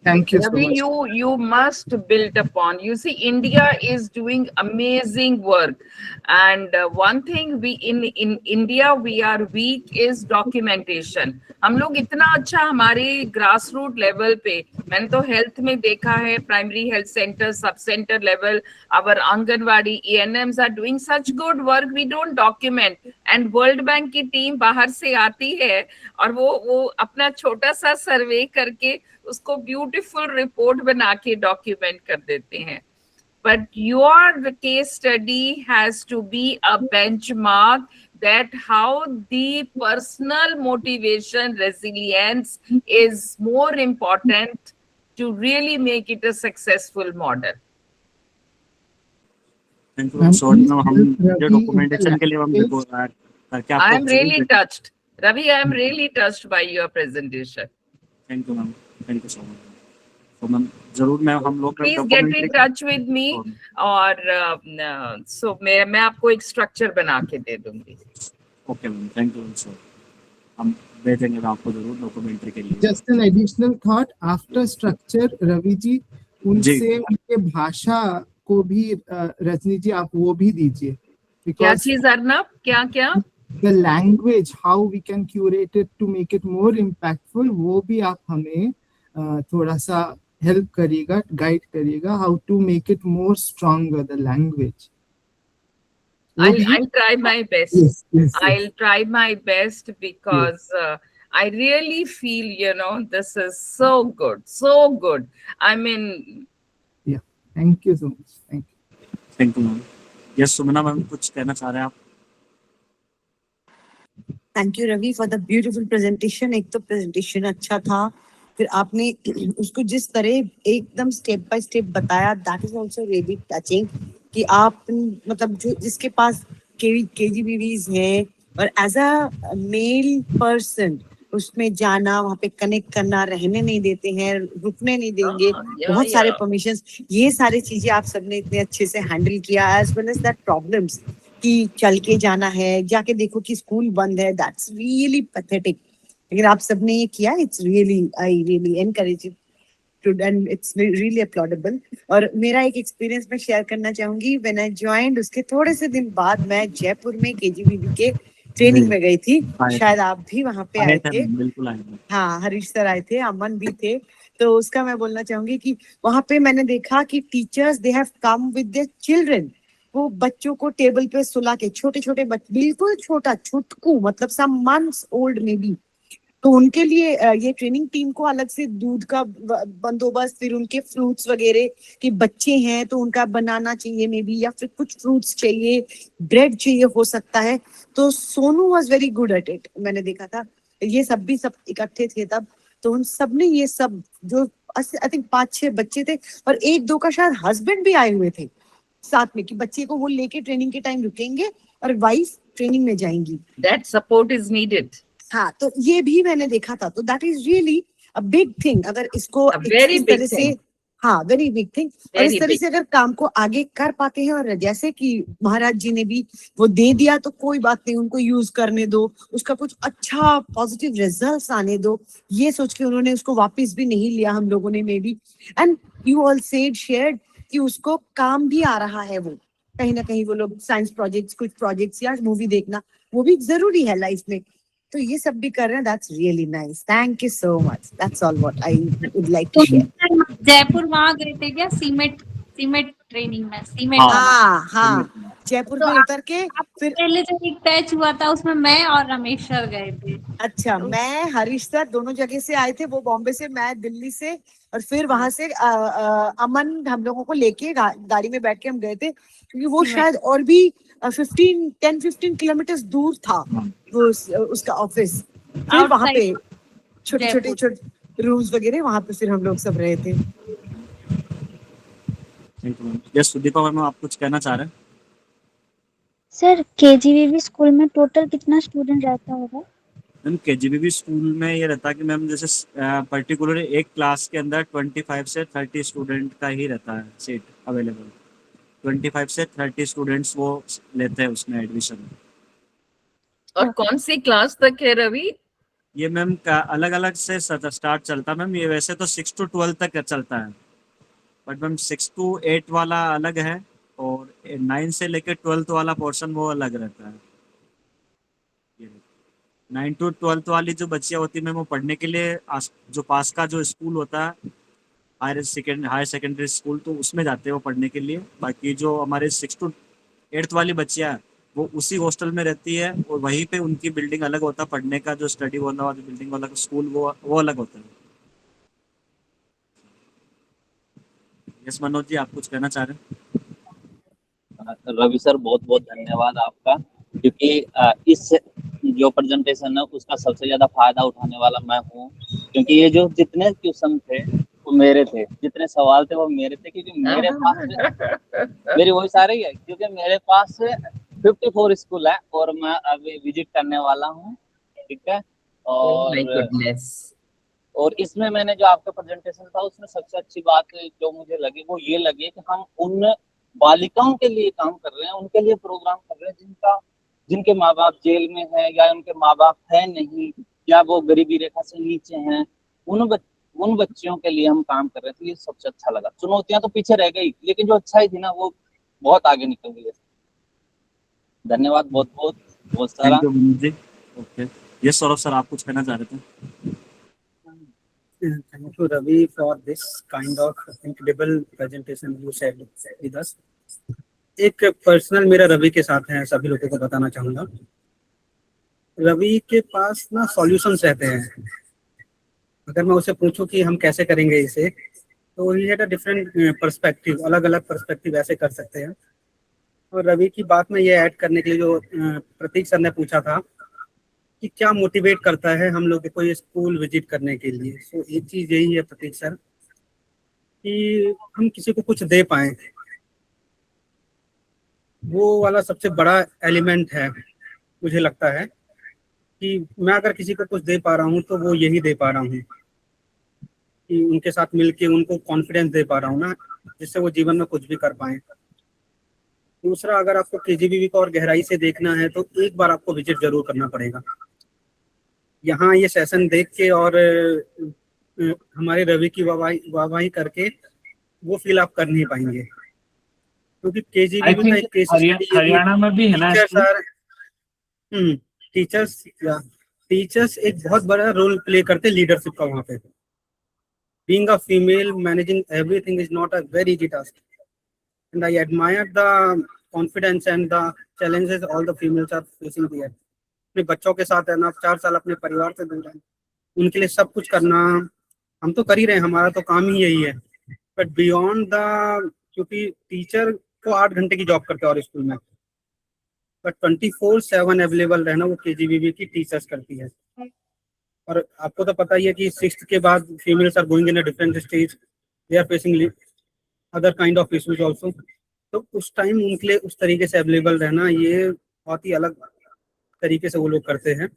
Thank you Ravi, so much. You must build upon. You see, India is doing amazing work, and one thing we in India we are weak is documentation. हम लोग इतना अच्छा हमारे grassroots level पे, मैंने तो health में देखा है, primary health center, sub center level, our anganwadi ANMs are doing such good work. We don't document, and World Bank की team बाहर से आती है और वो अपना छोटा सा सर्वे करके उसको ब्यूटीफुल रिपोर्ट बना के डॉक्यूमेंट कर देते हैं. But your case study has to be a benchmark that how the personal motivation, resilience is more important to really make it a successful model. Thank you so much. हम जो डॉक्यूमेंटेशन के लिए हम करके I आपको am really touched. Ravi, I am really touched by your presentation. Thank you ma'am, thank you so much. तो मैम जरूर मैं हम लोग Please get in touch with me और so मैं आपको एक स्ट्रक्चर बना के दे दूंगी। Okay ma'am, thank you so. हम भेजेंगे आपको जरूर डॉक्यूमेंट्री के लिए। Just an additional thought after structure, Ravi ji उनसे उनके भाषा को भी रजनी जी आप वो भी दीजिए। क्या चीज अर्नब? क्या क्या? The language, how we can curate it to make it more impactful, वो भी आप हमें थोड़ा सा हेल्प करिएगा, गाइड करिएगा, how to make it more stronger the language. I'll try my best. Yes. I'll try my best because I really feel, you know, this is so good, so good. I mean, yeah. Thank you so much. Thank you. Thank you, ma'am. Yes, Sumana ma'am कुछ कहना चाह रहे हैं आप? Thank you Ravi for the beautiful presentation. एक तो प्रेजेंटेशन अच्छा था, फिर आपने उसको जिस तरह एकदम स्टेप बाय स्टेप बताया, that is also really touching कि आप मतलब जो जिसके पास केजीबीवीज है और एज अ मेल पर्सन उसमें जाना, वहाँ पे कनेक्ट करना, रहने नहीं देते हैं, रुकने नहीं देंगे, बहुत सारे परमिशंस, ये सारी चीजें आप सबने इतने अच्छे से हैंडल किया, as well as that problems कि चल के जाना है, जाके देखो कि स्कूल बंद है, दैट्स रियली पैथेटिक। लेकिन आप सबने ये किया, it's really, I really encourage it to, and it's really applaudable. और मेरा एक एक्सपीरियंस मैं शेयर करना चाहूंगी। व्हेन आई जॉइंड, उसके थोड़े से दिन बाद मैं जयपुर में केजीबीवी के ट्रेनिंग में गई थी, शायद आप भी वहां पे आए थे। बिल्कुल आए थे। हाँ, हरीश सर आए थे, अमन भी थे। तो उसका मैं बोलना चाहूंगी कि वहां पे मैंने देखा कि teachers they have come with their children, वो बच्चों को टेबल पे सुला के, छोटे छोटे बच्चे, बिल्कुल छोटा छुटकू, मतलब सम मंथ्स ओल्ड में भी, तो उनके लिए ये ट्रेनिंग टीम को अलग से दूध का बंदोबस्त, फिर उनके फ्रूट्स वगैरह कि बच्चे हैं तो उनका बनाना चाहिए मे बी, या फिर कुछ फ्रूट्स चाहिए, ब्रेड चाहिए हो सकता है। तो Sonu was very good at it, मैंने देखा था। ये सब भी सब इकट्ठे थे तब, तो उन सब ने ये सब, जो आई थिंक 5-6 बच्चे थे और 1-2 का शायद हस्बैंड भी आए हुए थे साथ में, कि बच्चे को वो लेके ट्रेनिंग के टाइम रुकेंगे और वाइफ ट्रेनिंग में जाएंगी। That support is needed. हाँ, तो ये भी मैंने देखा था, तो that is really a big thing. अगर इसको इस तरह से, हाँ, वेरी बिग थिंग, और इस तरह से अगर काम को आगे कर पाते हैं, और जैसे कि महाराज जी ने भी वो दे दिया, तो कोई बात नहीं, उनको यूज करने दो, उसका कुछ अच्छा पॉजिटिव रिजल्ट्स आने दो, ये सोच के उन्होंने उसको वापस भी नहीं लिया, हम लोगों ने may be, and you all said, shared कि उसको काम भी आ रहा है, वो कहीं ना कहीं वो लोग साइंस प्रोजेक्ट्स, कुछ प्रोजेक्ट्स या मूवी देखना, वो भी जरूरी है लाइफ में, तो ये सब भी कर रहे हैं, that's really nice. Thank you so much, that's all what I would like to share. Jaipur वहां गए थे क्या सीमेंट ट्रेनिंग में? सीमेंट, हाँ, जयपुर में उतर के फिर पहले जो एक बैच हुआ था उसमें मैं और रमेश सर गए थे। अच्छा, मैं हरीश सर दोनों जगह से आए थे, वो बॉम्बे से, मैं दिल्ली से, और फिर वहां से अमन हम लोगों को लेके गाड़ी में बैठ के हम गए थे, क्योंकि वो शायद और भी 10-15 किलोमीटर दूर था वो उसका ऑफिस। फिर वहां पे छोटे रूम्स वगैरह, वहां पे फिर हम लोग सब रहे थे। यस, सुदीपा मैम आप कुछ कहना चाह रहे हैं? सर, केजीबीवी स्कूल में टोटल कितना स्टूडेंट रहता होगा? मैम केजीबीवी स्कूल में ये रहता है कि मैम जैसे पर्टिकुलर एक क्लास के अंदर 25 से 30 स्टूडेंट का ही रहता है सीट अवेलेबल। 25 से 30 स्टूडेंट्स वो लेते हैं उसमें एडमिशन। और कौन सी क्लास तक है रवि? ये मैम अलग अलग से स्टार्ट चलता है मैम, ये वैसे तो 6 to 12 तक चलता है, बट मैम 6 to 8 वाला अलग है, और 9 से लेकर 12th वाला पोर्शन वो अलग रहता है। 9 to 12th वाली जो बच्चियाँ होती है मैम, वो पढ़ने के लिए जो पास का जो स्कूल होता है हायर सेकेंडरी स्कूल, तो उसमें जाते हैं वो पढ़ने के लिए। बाकी जो हमारे 6 to 8th वाली बच्चियाँ वो उसी हॉस्टल में रहती है, और वहीं पे उनकी बिल्डिंग अलग होता है, पढ़ने का जो स्टडी वाला बिल्डिंग वाला स्कूल वो अलग होता है। यस मनोज जी, आप कुछ कहना चाह रहे हैं? रवि सर, बहुत बहुत धन्यवाद आपका। क्योंकि इस जो प्रेजेंटेशन है उसका सबसे ज्यादा फायदा उठाने वाला मैं हूँ, क्योंकि ये जो जितने क्वेश्चन थे वो मेरे थे, जितने सवाल थे वो मेरे थे, क्योंकि मेरे पास मेरी वही सारे ही है, क्योंकि मेरे पास 54 स्कूल है और मैं अभी विजिट करने वाला हूँ, ठीक है। और इसमें मैंने जो आपका प्रेजेंटेशन था उसमें सबसे अच्छी बात जो मुझे लगी वो ये लगी कि हम उन बालिकाओं के लिए काम कर रहे हैं, उनके लिए प्रोग्राम कर रहे हैं जिनके माँ बाप जेल में है या उनके माँ बाप है नहीं या वो गरीबी रेखा से नीचे हैं, उन बच्चियों के लिए हम काम कर रहे थे। ये सबसे अच्छा लगा। चुनौतियां तो पीछे रह गई, लेकिन जो अच्छाई थी ना वो बहुत आगे निकल गई है। धन्यवाद बहुत सारा। Thank you Vineet ji. Okay, ये सौरभ सर आप कुछ कहना चाह रहे थे? Thank you, Ravi, for this kind of incredible presentation you said with us. एक पर्सनल मेरा रवि के साथ है, सभी लोगों को बताना चाहूंगा। रवि के पास ना सॉल्यूशंस रहते हैं। अगर मैं उसे पूछूं कि हम कैसे करेंगे इसे, तो he had a different perspective, अलग अलग पर्सपेक्टिव ऐसे कर सकते हैं। और रवि की बात में ये ऐड करने के लिए जो प्रतीक सर ने पूछा था कि क्या मोटिवेट करता है हम लोग को ये स्कूल विजिट करने के लिए, तो एक चीज यही है प्रतीक सर कि हम किसी को कुछ दे पाए, वो वाला सबसे बड़ा एलिमेंट है। मुझे लगता है कि मैं अगर किसी को कुछ दे पा रहा हूँ तो वो यही दे पा रहा हूँ कि उनके साथ मिलके उनको कॉन्फिडेंस दे पा रहा हूँ ना, जिससे वो जीवन में कुछ भी कर पाए। दूसरा, अगर आपको केजीबीवी को और गहराई से देखना है तो एक बार आपको विजिट जरूर करना पड़ेगा। यहाँ ये सेशन देख के और हमारे रवि की वाहवाही करके वो फील आप कर नहीं पाएंगे, क्योंकि केजीबीवी का एक केस हरियाणा में भी है ना टीचर्स एक बहुत बड़ा रोल प्ले करते लीडरशिप का वहाँ पे। Being a female managing everything is not a very easy task, and I admire the confidence and the challenges all the females are facing there. अपने बच्चों के साथ रहना, 4 साल अपने परिवार से दूर रहना, उनके लिए सब कुछ करना, हम तो कर ही रहे हैं, हमारा तो काम ही यही है। बट बियॉन्ड द, क्योंकि टीचर को 8 घंटे की जॉब करते हैं और स्कूल में, बट 24/7 अवेलेबल रहना वो केजीबीवी की टीचर्स करती है। और आपको तो पता ही है कि 6th के बाद females are going in a different stage, they are facing other kind of issues also. तो उस टाइम उनके लिए उस तरीके से अवेलेबल रहना, ये बहुत ही अलग तरीके से वो लोग करते हैं।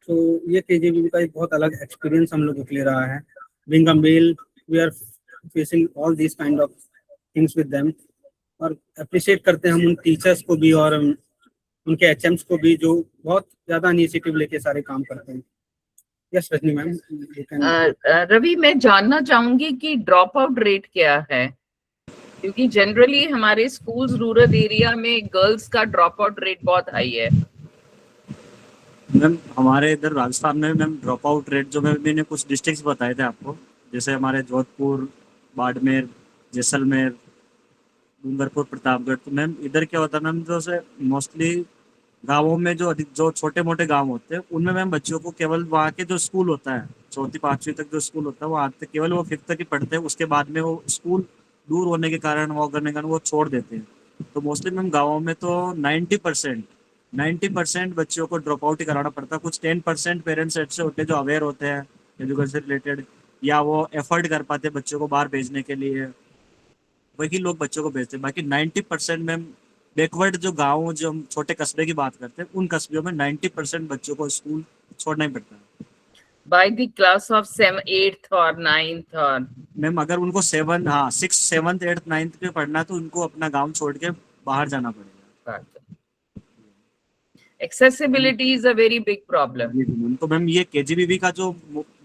तो ये केजीबीवी का एक बहुत अलग एक्सपीरियंस हम लोगों के लिए रहा है। Being a male, we are facing all this kind of things with them, और अप्रिशिएट करते हैं हम उन टीचर्स को भी और उनके एचएम्स को भी, जो बहुत ज्यादा इनिशिएटिव लेके सारे काम करते हैं। Yes Rajni ma'am. रवि, मैं जानना चाहूंगी कि ड्रॉप आउट रेट क्या है, क्योंकि जनरली हमारे स्कूल्स रूरल एरिया में गर्ल्स का ड्रॉप आउट रेट बहुत हाई है। मैम हमारे इधर राजस्थान में मैम ड्रॉप आउट रेट जो मैंने कुछ डिस्ट्रिक्ट्स बताए थे आपको, जैसे हमारे जोधपुर, बाड़मेर, जैसलमेर, डूंगरपुर, प्रतापगढ़, तो मैम इधर क्या होता है मैम, जो से मोस्टली गाँवों में जो छोटे मोटे गांव होते हैं उनमें मैम बच्चों को केवल वहाँ के जो स्कूल होता है 4वीं 5वीं तक जो स्कूल होता है वो आते केवल वो 5th तक ही पढ़ते हैं, उसके बाद में वो स्कूल दूर होने के कारण वो करने के कारण वो छोड़ देते हैं। तो मोस्टली मैम गाँवों में तो 90% बच्चों को ड्रॉप आउट ही कराना पड़ता है। कुछ 10% पेरेंट्स ऐसे होते हैं जो अवेयर होते हैं एजुकेशन से रिलेटेड, या वो एफर्ट कर पाते हैं बच्चों को बाहर भेजने के लिए, वही लोग बच्चों को भेजते हैं। बाकी 90% में बैकवर्ड जो गाँव, जो हम छोटे कस्बे की बात करते हैं, उन कस्बों में 90% बच्चों को स्कूल छोड़ना ही पड़ता है। By the class of 7th, 8th और 9th और मैम अगर उनको 6th, 7th, 8th, 9th पे पढ़ना है तो उनको अपना गांव छोड़ के बाहर जाना पड़ेगा। Accessibility is a very big problem. तो मैम ये केजीबीवी का जो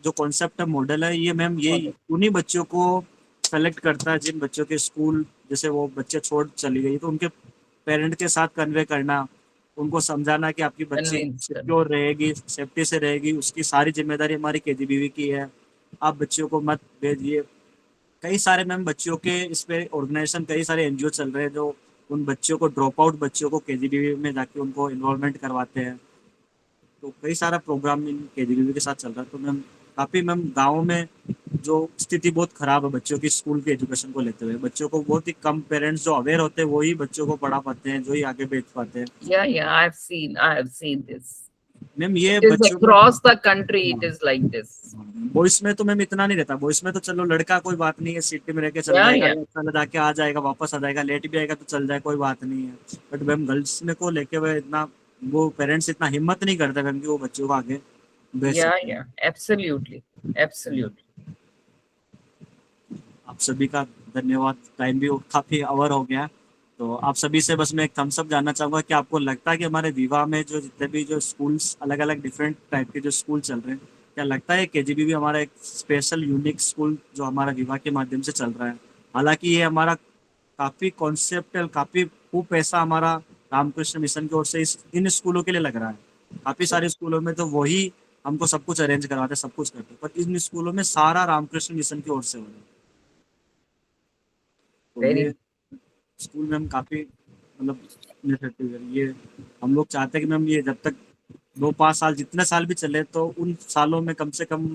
कॉन्सेप्ट है, मॉडल है, ये मैम ये उन्हीं बच्चों को सेलेक्ट करता है जिन बच्चों के स्कूल, जैसे वो बच्चे छोड़ चली गई तो उनके पेरेंट के साथ कन्वे करना, उनको समझाना कि आपकी बच्ची सिक्योर रहेगी, सेफ्टी से रहेगी, उसकी सारी जिम्मेदारी हमारी केजीबीवी की है, आप बच्चियों को मत भेजिए। कई सारे मैम बच्चों के इस पे ऑर्गेनाइजेशन, कई सारे एनजीओ चल रहे हैं जो उन बच्चों को, ड्रॉप आउट बच्चों को केजीबीवी में जाके उनको इन्वॉल्वमेंट करवाते हैं। तो कई सारा प्रोग्राम इन केजीबीवी के साथ चल रहा है। तो मैम काफ़ी मैम गाँव में जो स्थिति बहुत खराब है बच्चों की स्कूल के एजुकेशन को लेते हुए। बच्चों को बहुत ही कम पेरेंट्स जो अवेयर होते हैं वही बच्चों को पढ़ा पाते हैं, जो ही आगे भेज पाते हैं। Yeah, I have seen this. Ma'am ये It is बच्चों across the country, it is like this. Boys में तो मैम इतना नहीं रहता। बॉयज में तो चलो लड़का कोई बात नहीं है, सिटी में रह के चल Yeah, जाएगा, yeah. चला जाके आ जाएगा, वापस आ जाएगा, लेट भी आएगा तो चल जाए, कोई बात नहीं है। बट मैम गर्ल्स में को लेके हुए इतना वो पेरेंट्स इतना हिम्मत नहीं करते मैम कि वो बच्चों को आगे भेज Yeah, सकें। yeah, absolutely, absolutely. आप सभी का धन्यवाद। टाइम भी काफी ओवर हो गया, तो आप सभी से बस मैं एक थम्स अप जानना चाहूंगा कि आपको लगता है कि हमारे विवाह में जो जितने भी जो स्कूल्स अलग अलग डिफरेंट टाइप के जो स्कूल चल रहे हैं, क्या लगता है केजीबी भी हमारा एक स्पेशल यूनिक स्कूल जो हमारा विवाह के माध्यम से चल रहा है? हालांकि ये हमारा काफी कॉन्सेप्टल, काफी खूब पैसा हमारा रामकृष्ण मिशन की ओर से इन स्कूलों के लिए लग रहा है। काफी सारे स्कूलों में तो वही हमको सब कुछ अरेंज करवाते, सब कुछ करते, पर इन स्कूलों में सारा रामकृष्ण मिशन की ओर से हो रहा है। तो Very ये स्कूल में हम काफी मतलब इनिशिएटिव है। ये हम लोग चाहते हैं कि मैम ये जब तक 2-5 साल जितने साल भी चले, तो उन सालों में कम से कम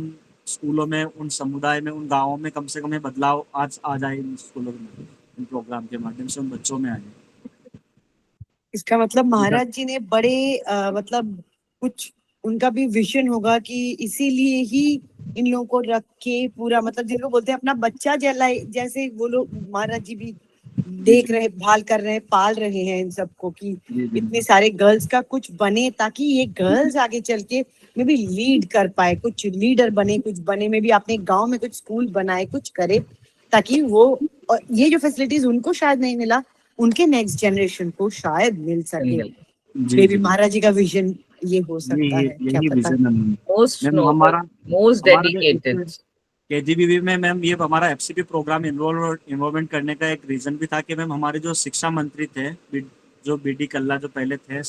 स्कूलों में, उन समुदाय में, उन गाँवों में कम से कम ये बदलाव आज आ जाए इन स्कूलों में, इन प्रोग्राम के माध्यम से उन बच्चों में आए। इसका मतलब महाराज जी ने बड़े मतलब कुछ उनका भी विजन होगा कि इसीलिए ही इन लोगों को रख के पूरा मतलब जिनको बोलते हैं अपना बच्चा जैसे वो लोग महाराज जी भी देख रहे, भाल कर रहे हैं, पाल रहे हैं इन सबको कि इतने सारे गर्ल्स का कुछ बने, ताकि ये गर्ल्स आगे चल के में भी लीड कर पाए, कुछ लीडर बने, कुछ बने में भी अपने गांव में कुछ स्कूल बनाए, कुछ करे, ताकि वो और ये जो फैसिलिटीज उनको शायद नहीं मिला, उनके नेक्स्ट जनरेशन को शायद मिल सके। बेबी महाराज जी का विजन ये हो सकता है, क्या यही पता। विजन है Most मैम। noble, हमारा most dedicated. केजीबीवी में मैम ये हमारा एफसीपी प्रोग्राम इन्वॉल्वमेंट करने का एक रीजन भी था कि मैम हमारे जो शिक्षा मंत्री थे, जो बीडी कल्ला जो पहले थे,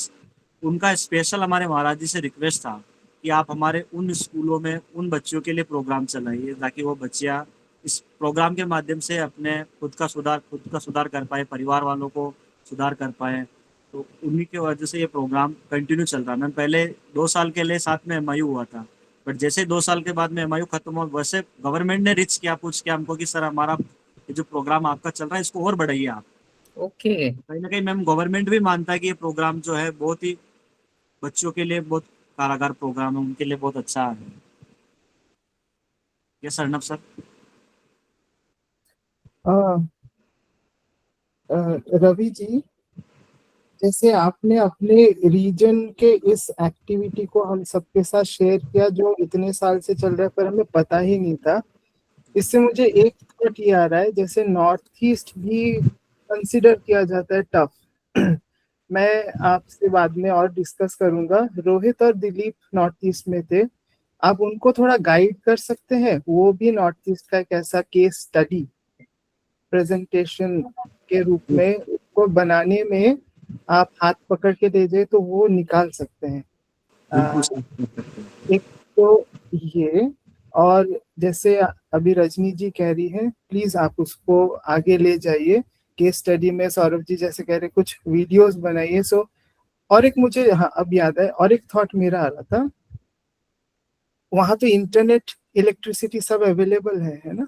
उनका स्पेशल हमारे महाराज जी से रिक्वेस्ट था कि आप हमारे उन स्कूलों में उन बच्चों के लिए प्रोग्राम चलाइए, ताकि वो बच्चियाँ इस प्रोग्राम के माध्यम से अपने खुद का सुधार कर पाए, परिवार वालों को सुधार कर पाए। तो उन्हीं की वजह से ये प्रोग्राम कंटिन्यू चल रहा है मैम। पहले 2 साल के लिए साथ में एमआईयू हुआ था, बट जैसे 2 साल के बाद में एमआईयू खत्म हुआ, वैसे गवर्नमेंट ने रिच किया, पूछ के हमको कि सर हमारा ये जो प्रोग्राम आपका चल रहा है इसको और बढ़ाइए आप। Okay. कहीं ना कहीं मैम गवर्नमेंट भी मानता है कि ये प्रोग्राम जो है बहुत ही बच्चों के लिए बहुत कारागार प्रोग्राम है, उनके लिए बहुत अच्छा है। ये अर्नब सर। रवि जी, जैसे आपने अपने रीजन के इस एक्टिविटी को हम सबके साथ शेयर किया जो इतने साल से चल रहा है पर हमें पता ही नहीं था, इससे मुझे एक थॉट ये आ रहा है, जैसे नॉर्थ ईस्ट भी कंसिडर किया जाता है टफ। मैं आपसे बाद में और डिस्कस करूंगा। रोहित और दिलीप नॉर्थ ईस्ट में थे, आप उनको थोड़ा गाइड कर सकते हैं? वो भी नॉर्थ ईस्ट का एक ऐसा केस स्टडी प्रेजेंटेशन के रूप में उसको बनाने में आप हाथ पकड़ के दे जाए तो वो निकाल सकते हैं। एक तो ये, और जैसे अभी रजनी जी कह रही है, प्लीज आप उसको आगे ले जाइए केस स्टडी में। सौरभ जी जैसे कह रहे कुछ वीडियोस बनाइए। सो और एक मुझे अब याद है, और एक थॉट मेरा आ रहा था, वहां तो इंटरनेट, इलेक्ट्रिसिटी सब अवेलेबल है ना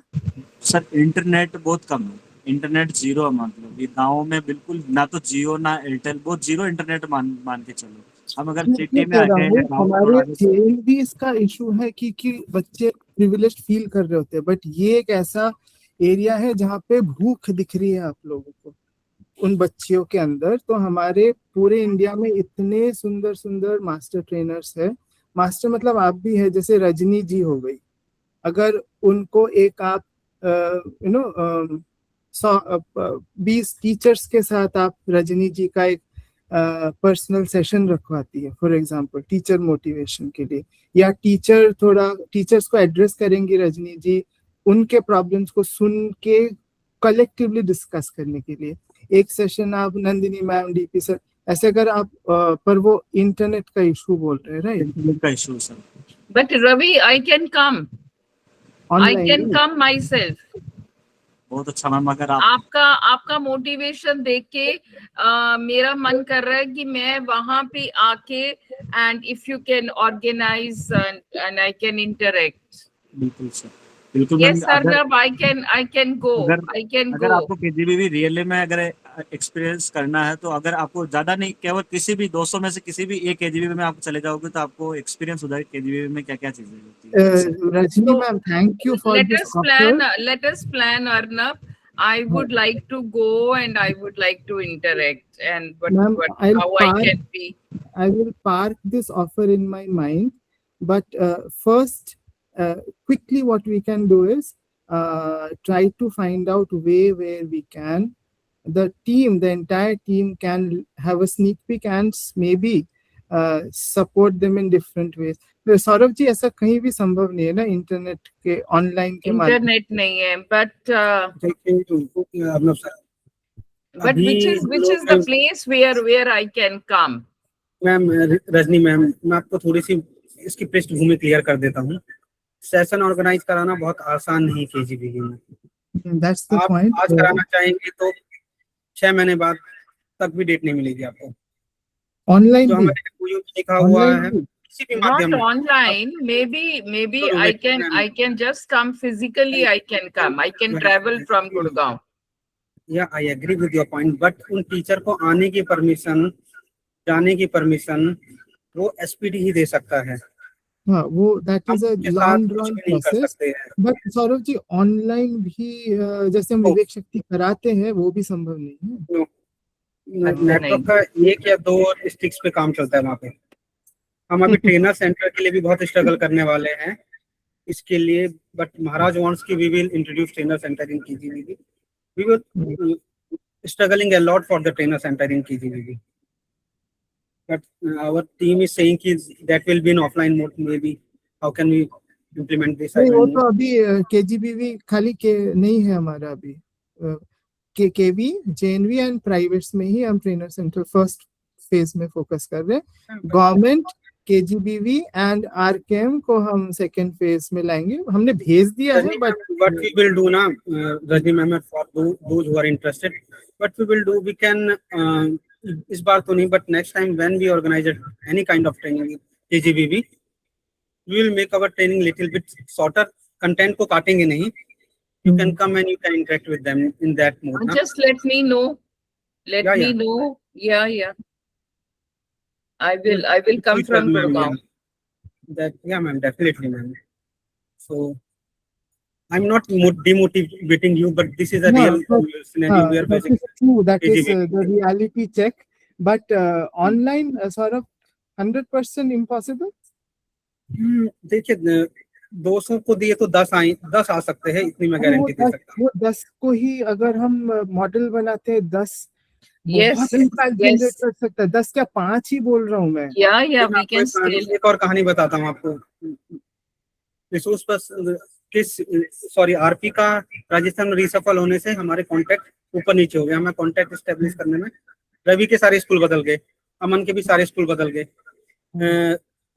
सर? इंटरनेट बहुत कम है, इंटरनेट जीरो, मतलब ये गाँव में बिल्कुल ना तो जियो ना एयरटेल, बहुत जीरो इंटरनेट मान के चलो। हम अगर सिटी में हमारे जेल भी इसका इशू है कि बच्चे प्रिविलेज्ड फील कर रहे होते हैं, बट ये एक ऐसा एरिया है जहाँ पे भूख दिख रही है आप लोगों को उन बच्चियों के अंदर। तो हमारे पूरे इंडिया में इतने सुंदर सुंदर मास्टर ट्रेनर्स है, मास्टर मतलब आप भी है, जैसे रजनी जी हो गई, अगर उनको एक आप 20 टीचर्स के साथ आप रजनी जी का एक पर्सनल सेशन रखवाती है, फॉर एग्जांपल टीचर मोटिवेशन के लिए, या टीचर्स को एड्रेस करेंगी रजनी जी, उनके प्रॉब्लम्स को सुन के कलेक्टिवली डिस्कस करने के लिए एक सेशन आप नंदिनी मैम, डीपी सर, ऐसे अगर आप पर वो इंटरनेट का इशू बोल रहे हैं, राइट? इंटरनेट का issue sir. But Ravi, I can come. I can come myself. बहुत अच्छा मैम। अगर आपका मोटिवेशन देख के मेरा मन कर रहा है कि मैं वहां पे आके, and if you can organise and I can interact. बिल्कुल सर, बिल्कुल Yes, मैम। अगर Sargab, I can go. अगर आपको केजीबीवी रियल में अगर एक्सपीरियंस करना है, तो अगर आपको ज्यादा नहीं, केवल किसी भी 200 में से किसी भी एक केजीबीवी में आप चले जाओगे तो आपको एक्सपीरियंस हो जाएगा केजीबीवी में क्या क्या चीजें होती है। Rajni ma'am, thank you for this offer. Let us plan, Arnab. I would like to go and I would like to interact and Ma'am, how I can be. I will park this offer in my mind, but first, quickly what we can do is try to find out way where we can. The entire team can have a sneak peek and maybe support them in different ways. Saurabh ji, ऐसा कहीं भी संभव नहीं है ना इंटरनेट के ऑनलाइन के इंटरनेट नहीं है, but which is the place where I can come. Ma'am Rajni ma'am, मैं आपको थोड़ी सी इसकी पृष्ठभूमि क्लियर कर देता हूँ। सेशन ऑर्गेनाइज कराना बहुत आसान नहीं केजीबीवी में। That's the आप point. आज कराना चाहेंगे तो 6 महीने बाद तक भी डेट नहीं मिलेगी आपको। ऑनलाइन जो हमारे MOU में लिखा हुआ है किसी भी माध्यम Not में। online. Maybe I can just come physically. I can come. I can travel from Gurgaon. Yeah, I agree with your point, but उन टीचर को आने की परमिशन, जाने की परमिशन वो SPD ही दे सकता है। हाँ, वो that is a long drawn process. But Saurabh ji, online भी जैसे हम विवेक शक्ति कराते हैं वो भी संभव नहीं है। नेटवर्क का 1 या 2 स्टिक्स पे काम चलता है वहाँ पे। हम अभी ट्रेनर सेंटर के लिए भी बहुत स्ट्रगल करने वाले हैं इसके लिए, बट महाराज वांट्स की we will introduce trainer centre in KGBV. We will struggling a lot for the trainer center in KGBV, but our team is saying that will be in offline mode. Maybe how can we implement this? नहीं, वो तो अभी केजीबीवी खाली के नहीं है हमारा, अभी केवी, जेएनवी एंड प्राइवेट्स में ही हम ट्रेनर सेंटर फर्स्ट फेज में फोकस कर रहे हैं। गवर्नमेंट, केजीबीवी एंड आरकेएम को हम सेकंड फेज में लाएंगे। हमने भेज दिया है, but what we will do now, Rajni ma'am, for those who are interested, what we will do, we can इस बार तो नहीं, but next time when we organize any kind of training in KGBV, we will make our training little bit shorter. Content को काटेंगे नहीं, you can come and you can interact with them in that mode. Just let me know. Let me know. Yeah. I will come from Gurgaon. Yeah, ma'am, definitely, ma'am. So I'm not demotivating you, but this is a real scenario we are facing. True, that is the reality check. But online, Saurabh, 100% impossible. देखिए, 200 को दिए तो 10 आ सकते हैं, इतनी मैं गारंटी दे सकता हूँ। वो 10 को ही अगर हम मॉडल बनाते हैं, 10 बहुत इम्पैक्ट जनरेट कर सकता है। 10 क्या 5 ही बोल रहा हूँ मैं। Yeah, we can scale. एक और कहानी बताता हूँ आपको। रिसोर्स पर आरपी का राजस्थान में रीसफल होने से हमारे कॉन्टैक्ट ऊपर नीचे हो गया। हमें कॉन्टैक्ट एस्टेब्लिश करने में रवि के सारे स्कूल बदल गए, अमन के भी सारे स्कूल बदल गए,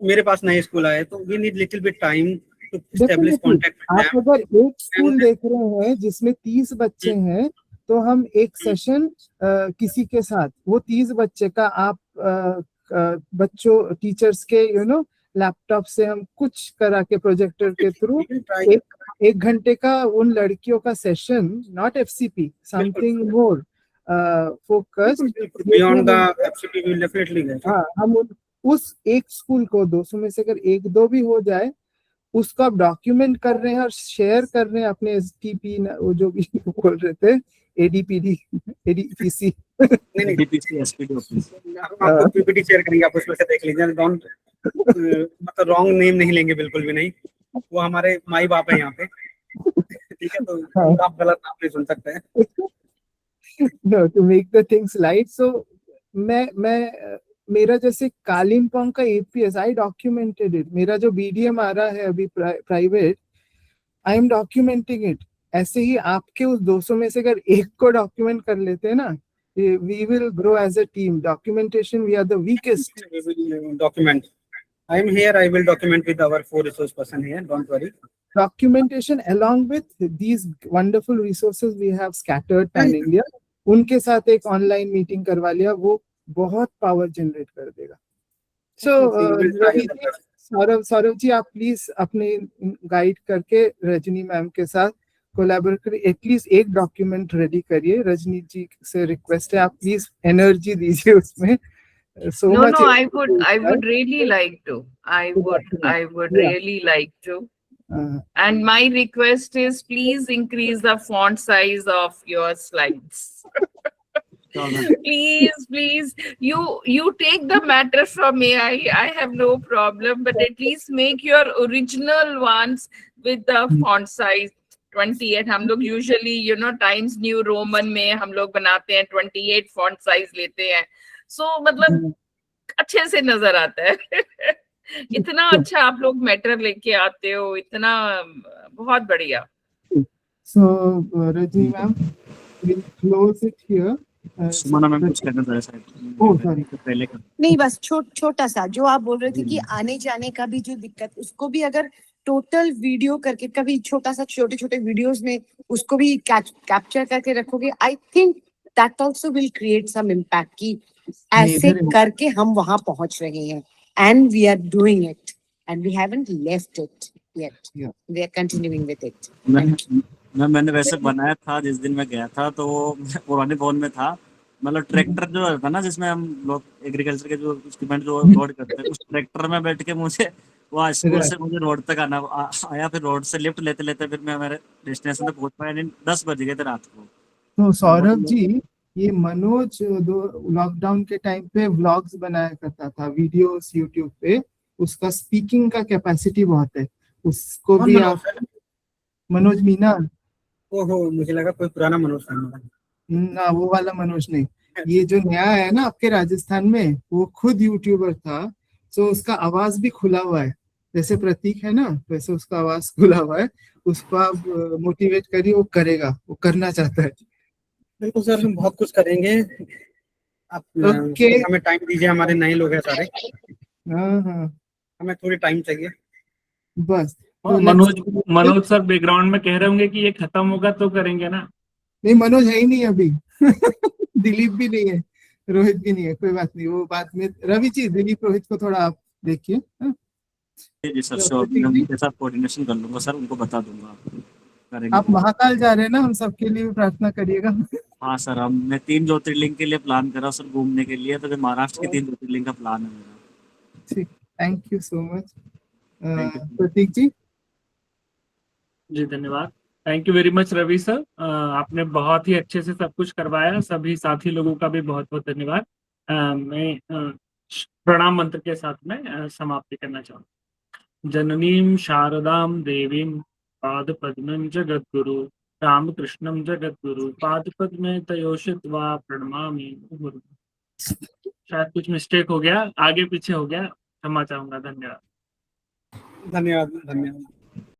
मेरे पास नए स्कूल आए, तो we need little bit time to establish contact. आप अगर एक स्कूल देख रहे हैं जिसमें 30 बच्चे हैं, तो हम एक सेशन किसी के साथ, वो 30 बच्चे का आप बच्चों टीचर्स के लैपटॉप से हम कुछ करा के प्रोजेक्टर के थ्रू एक घंटे का उन लड़कियों का session, not FCP, something more focused beyond the FCP, will definitely. हाँ, हम उस एक स्कूल को 200 में से अगर 1-2 भी हो जाए, उसको आप डॉक्यूमेंट कर रहे हैं और शेयर कर रहे हैं अपने एसटीपी, वो जो भी बोल रहे थे, एडीपीडी, एडीपीसी, नहीं एडीपीसी एसपीडी, आपको पीपीटी शेयर करेंगे, आप उसमें से देख लीजिए। डोंट मतलब रॉन्ग नेम नहीं लेंगे, बिल्कुल भी नहीं, वो हमारे माई बाप है यहाँ पे, ठीक है, तो आप गलत नाम नहीं सुन सकते हैं। No, to make the things light. So मैं मेरा जैसे कालिम्पोंग का एपीएस, आई डॉक्यूमेंटेड इट। मेरा जो बीडीएम आ रहा है अभी private, I am documenting it. ऐसे ही आपके उस 200 में से अगर एक को डॉक्यूमेंट कर लेते हैं ना, we will grow as a team. Documentation, we are the weakest. We will document. I am here, I will document with our 4 resource person here, don't worry. Documentation along with these wonderful resources we have scattered pan India, उनके साथ एक ऑनलाइन मीटिंग करवा लिया, वो बहुत पावर जनरेट कर देगा। So सौरभ सौरभ जी, आप प्लीज अपने गाइड करके रजनी मैम के साथ कोलैबोरेट करिए, एटलीस्ट एक डॉक्यूमेंट रेडी करिए। रजनी जी से रिक्वेस्ट है, आप प्लीज एनर्जी दीजिए उसमें। so No, much no, I energy would really like to. I would Yeah. really like to. And my request is, please increase the font size of your slides. Please, you take the matter from me. I have no problem, but at least make your original ones with the font size 28. हम लोग usually Times New Roman में हम लोग बनाते हैं 28 font size लेते हैं. So मतलब अच्छे से नजर आता है। इतना अच्छा आप लोग मैटर लेके आते हो, इतना बहुत बढ़िया। So Rajni ma'am, we'll close it here. Sumana ma'am कुछ कहना चाह रहे हैं? Oh sorry. पहले कर नहीं, बस छोटा सा जो आप बोल रहे थे कि आने जाने का भी जो दिक्कत, उसको भी अगर टोटल वीडियो करके कभी छोटा सा छोटे छोटे वीडियोस में उसको भी कैप्चर करके रखोगे, I think that also will create some impact कि ऐसे करके हम वहां पहुंच रहे हैं, and we are doing it and we haven't left it yet, we are continuing with it. मैंने वैसे बनाया था जिस दिन मैं गया था, तो वो पुराने फोन में था। मतलब ट्रैक्टर जो रहता ना, जिसमें हम लोग एग्रीकल्चर के जो इंस्ट्रूमेंट जो लोड करते हैं, उस ट्रैक्टर में बैठ के मुझे वहाँ स्कूल से मुझे रोड तक आया, फिर रोड से लिफ्ट लेते लेते फिर मैं मेरे डेस्टिनेशन तक पहुंच पाया। 10 बज गए थे रात को। तो सौरभ जी, ये मनोज लॉकडाउन के टाइम पे व्लॉग्स बनाया करता था, वीडियोस यूट्यूब पे। उसका स्पीकिंग का कैपेसिटी बहुत है, उसको भी आप। मनोज मीना। ओहो, मुझे लगा कोई पुराना मनोज था। ना, वो वाला मनोज नहीं। ये जो नया है ना आपके राजस्थान में, वो खुद यूट्यूबर था। तो उसका आवाज भी खुला हुआ है, जैसे प्रतीक है ना, वैसे उसका आवाज खुला हुआ है। उसको आप मोटिवेट करिए, वो करेगा, वो करना चाहता है। बिल्कुल सर, हम बहुत कुछ करेंगे। आप हमें टाइम दीजिए, हमारे नए लोग हैं सारे। हाँ, हमें थोड़ी टाइम चाहिए बस। मनोज सर बैकग्राउंड में कह रहे होंगे कि ये खत्म होगा तो करेंगे ना। नहीं, मनोज है ही नहीं अभी। दिलीप भी नहीं है, रोहित भी नहीं है, कोई बात नहीं, वो बात में। रवि जी, दिलीप रोहित को थोड़ा आप देखिए। जी सर, श्योर, मैं उनके साथ कोऑर्डिनेशन कर लूंगा सर, उनको बता दूंगा। आप महाकाल जा रहे हैं ना, हम सबके लिए प्रार्थना करिएगा। हाँ सर, मैं 3 ज्योतिर्लिंग के लिए प्लान कर रहा हूँ सर, घूमने के लिए। तो महाराष्ट्र के 3 ज्योतिर्लिंग का प्लान है मेरा। ठीक, thank you so much. Prateek ji. जी धन्यवाद, thank you very much Ravi sir. आपने बहुत ही अच्छे से सब कुछ करवाया। सभी साथी लोगों का भी बहुत बहुत धन्यवाद। मैं प्रणाम मंत्र के साथ में समाप्ति करना चाहूँगा। जननीं शारदां देवीं पादपद्मं जगद्गुरु रामकृष्णं जगद्गुरु पादपद्मे तयोषित्वा प्रणमामि गुरु। शायद कुछ मिस्टेक हो गया, आगे पीछे हो गया, क्षमा चाहूंगा। धन्यवाद। धन्यवाद।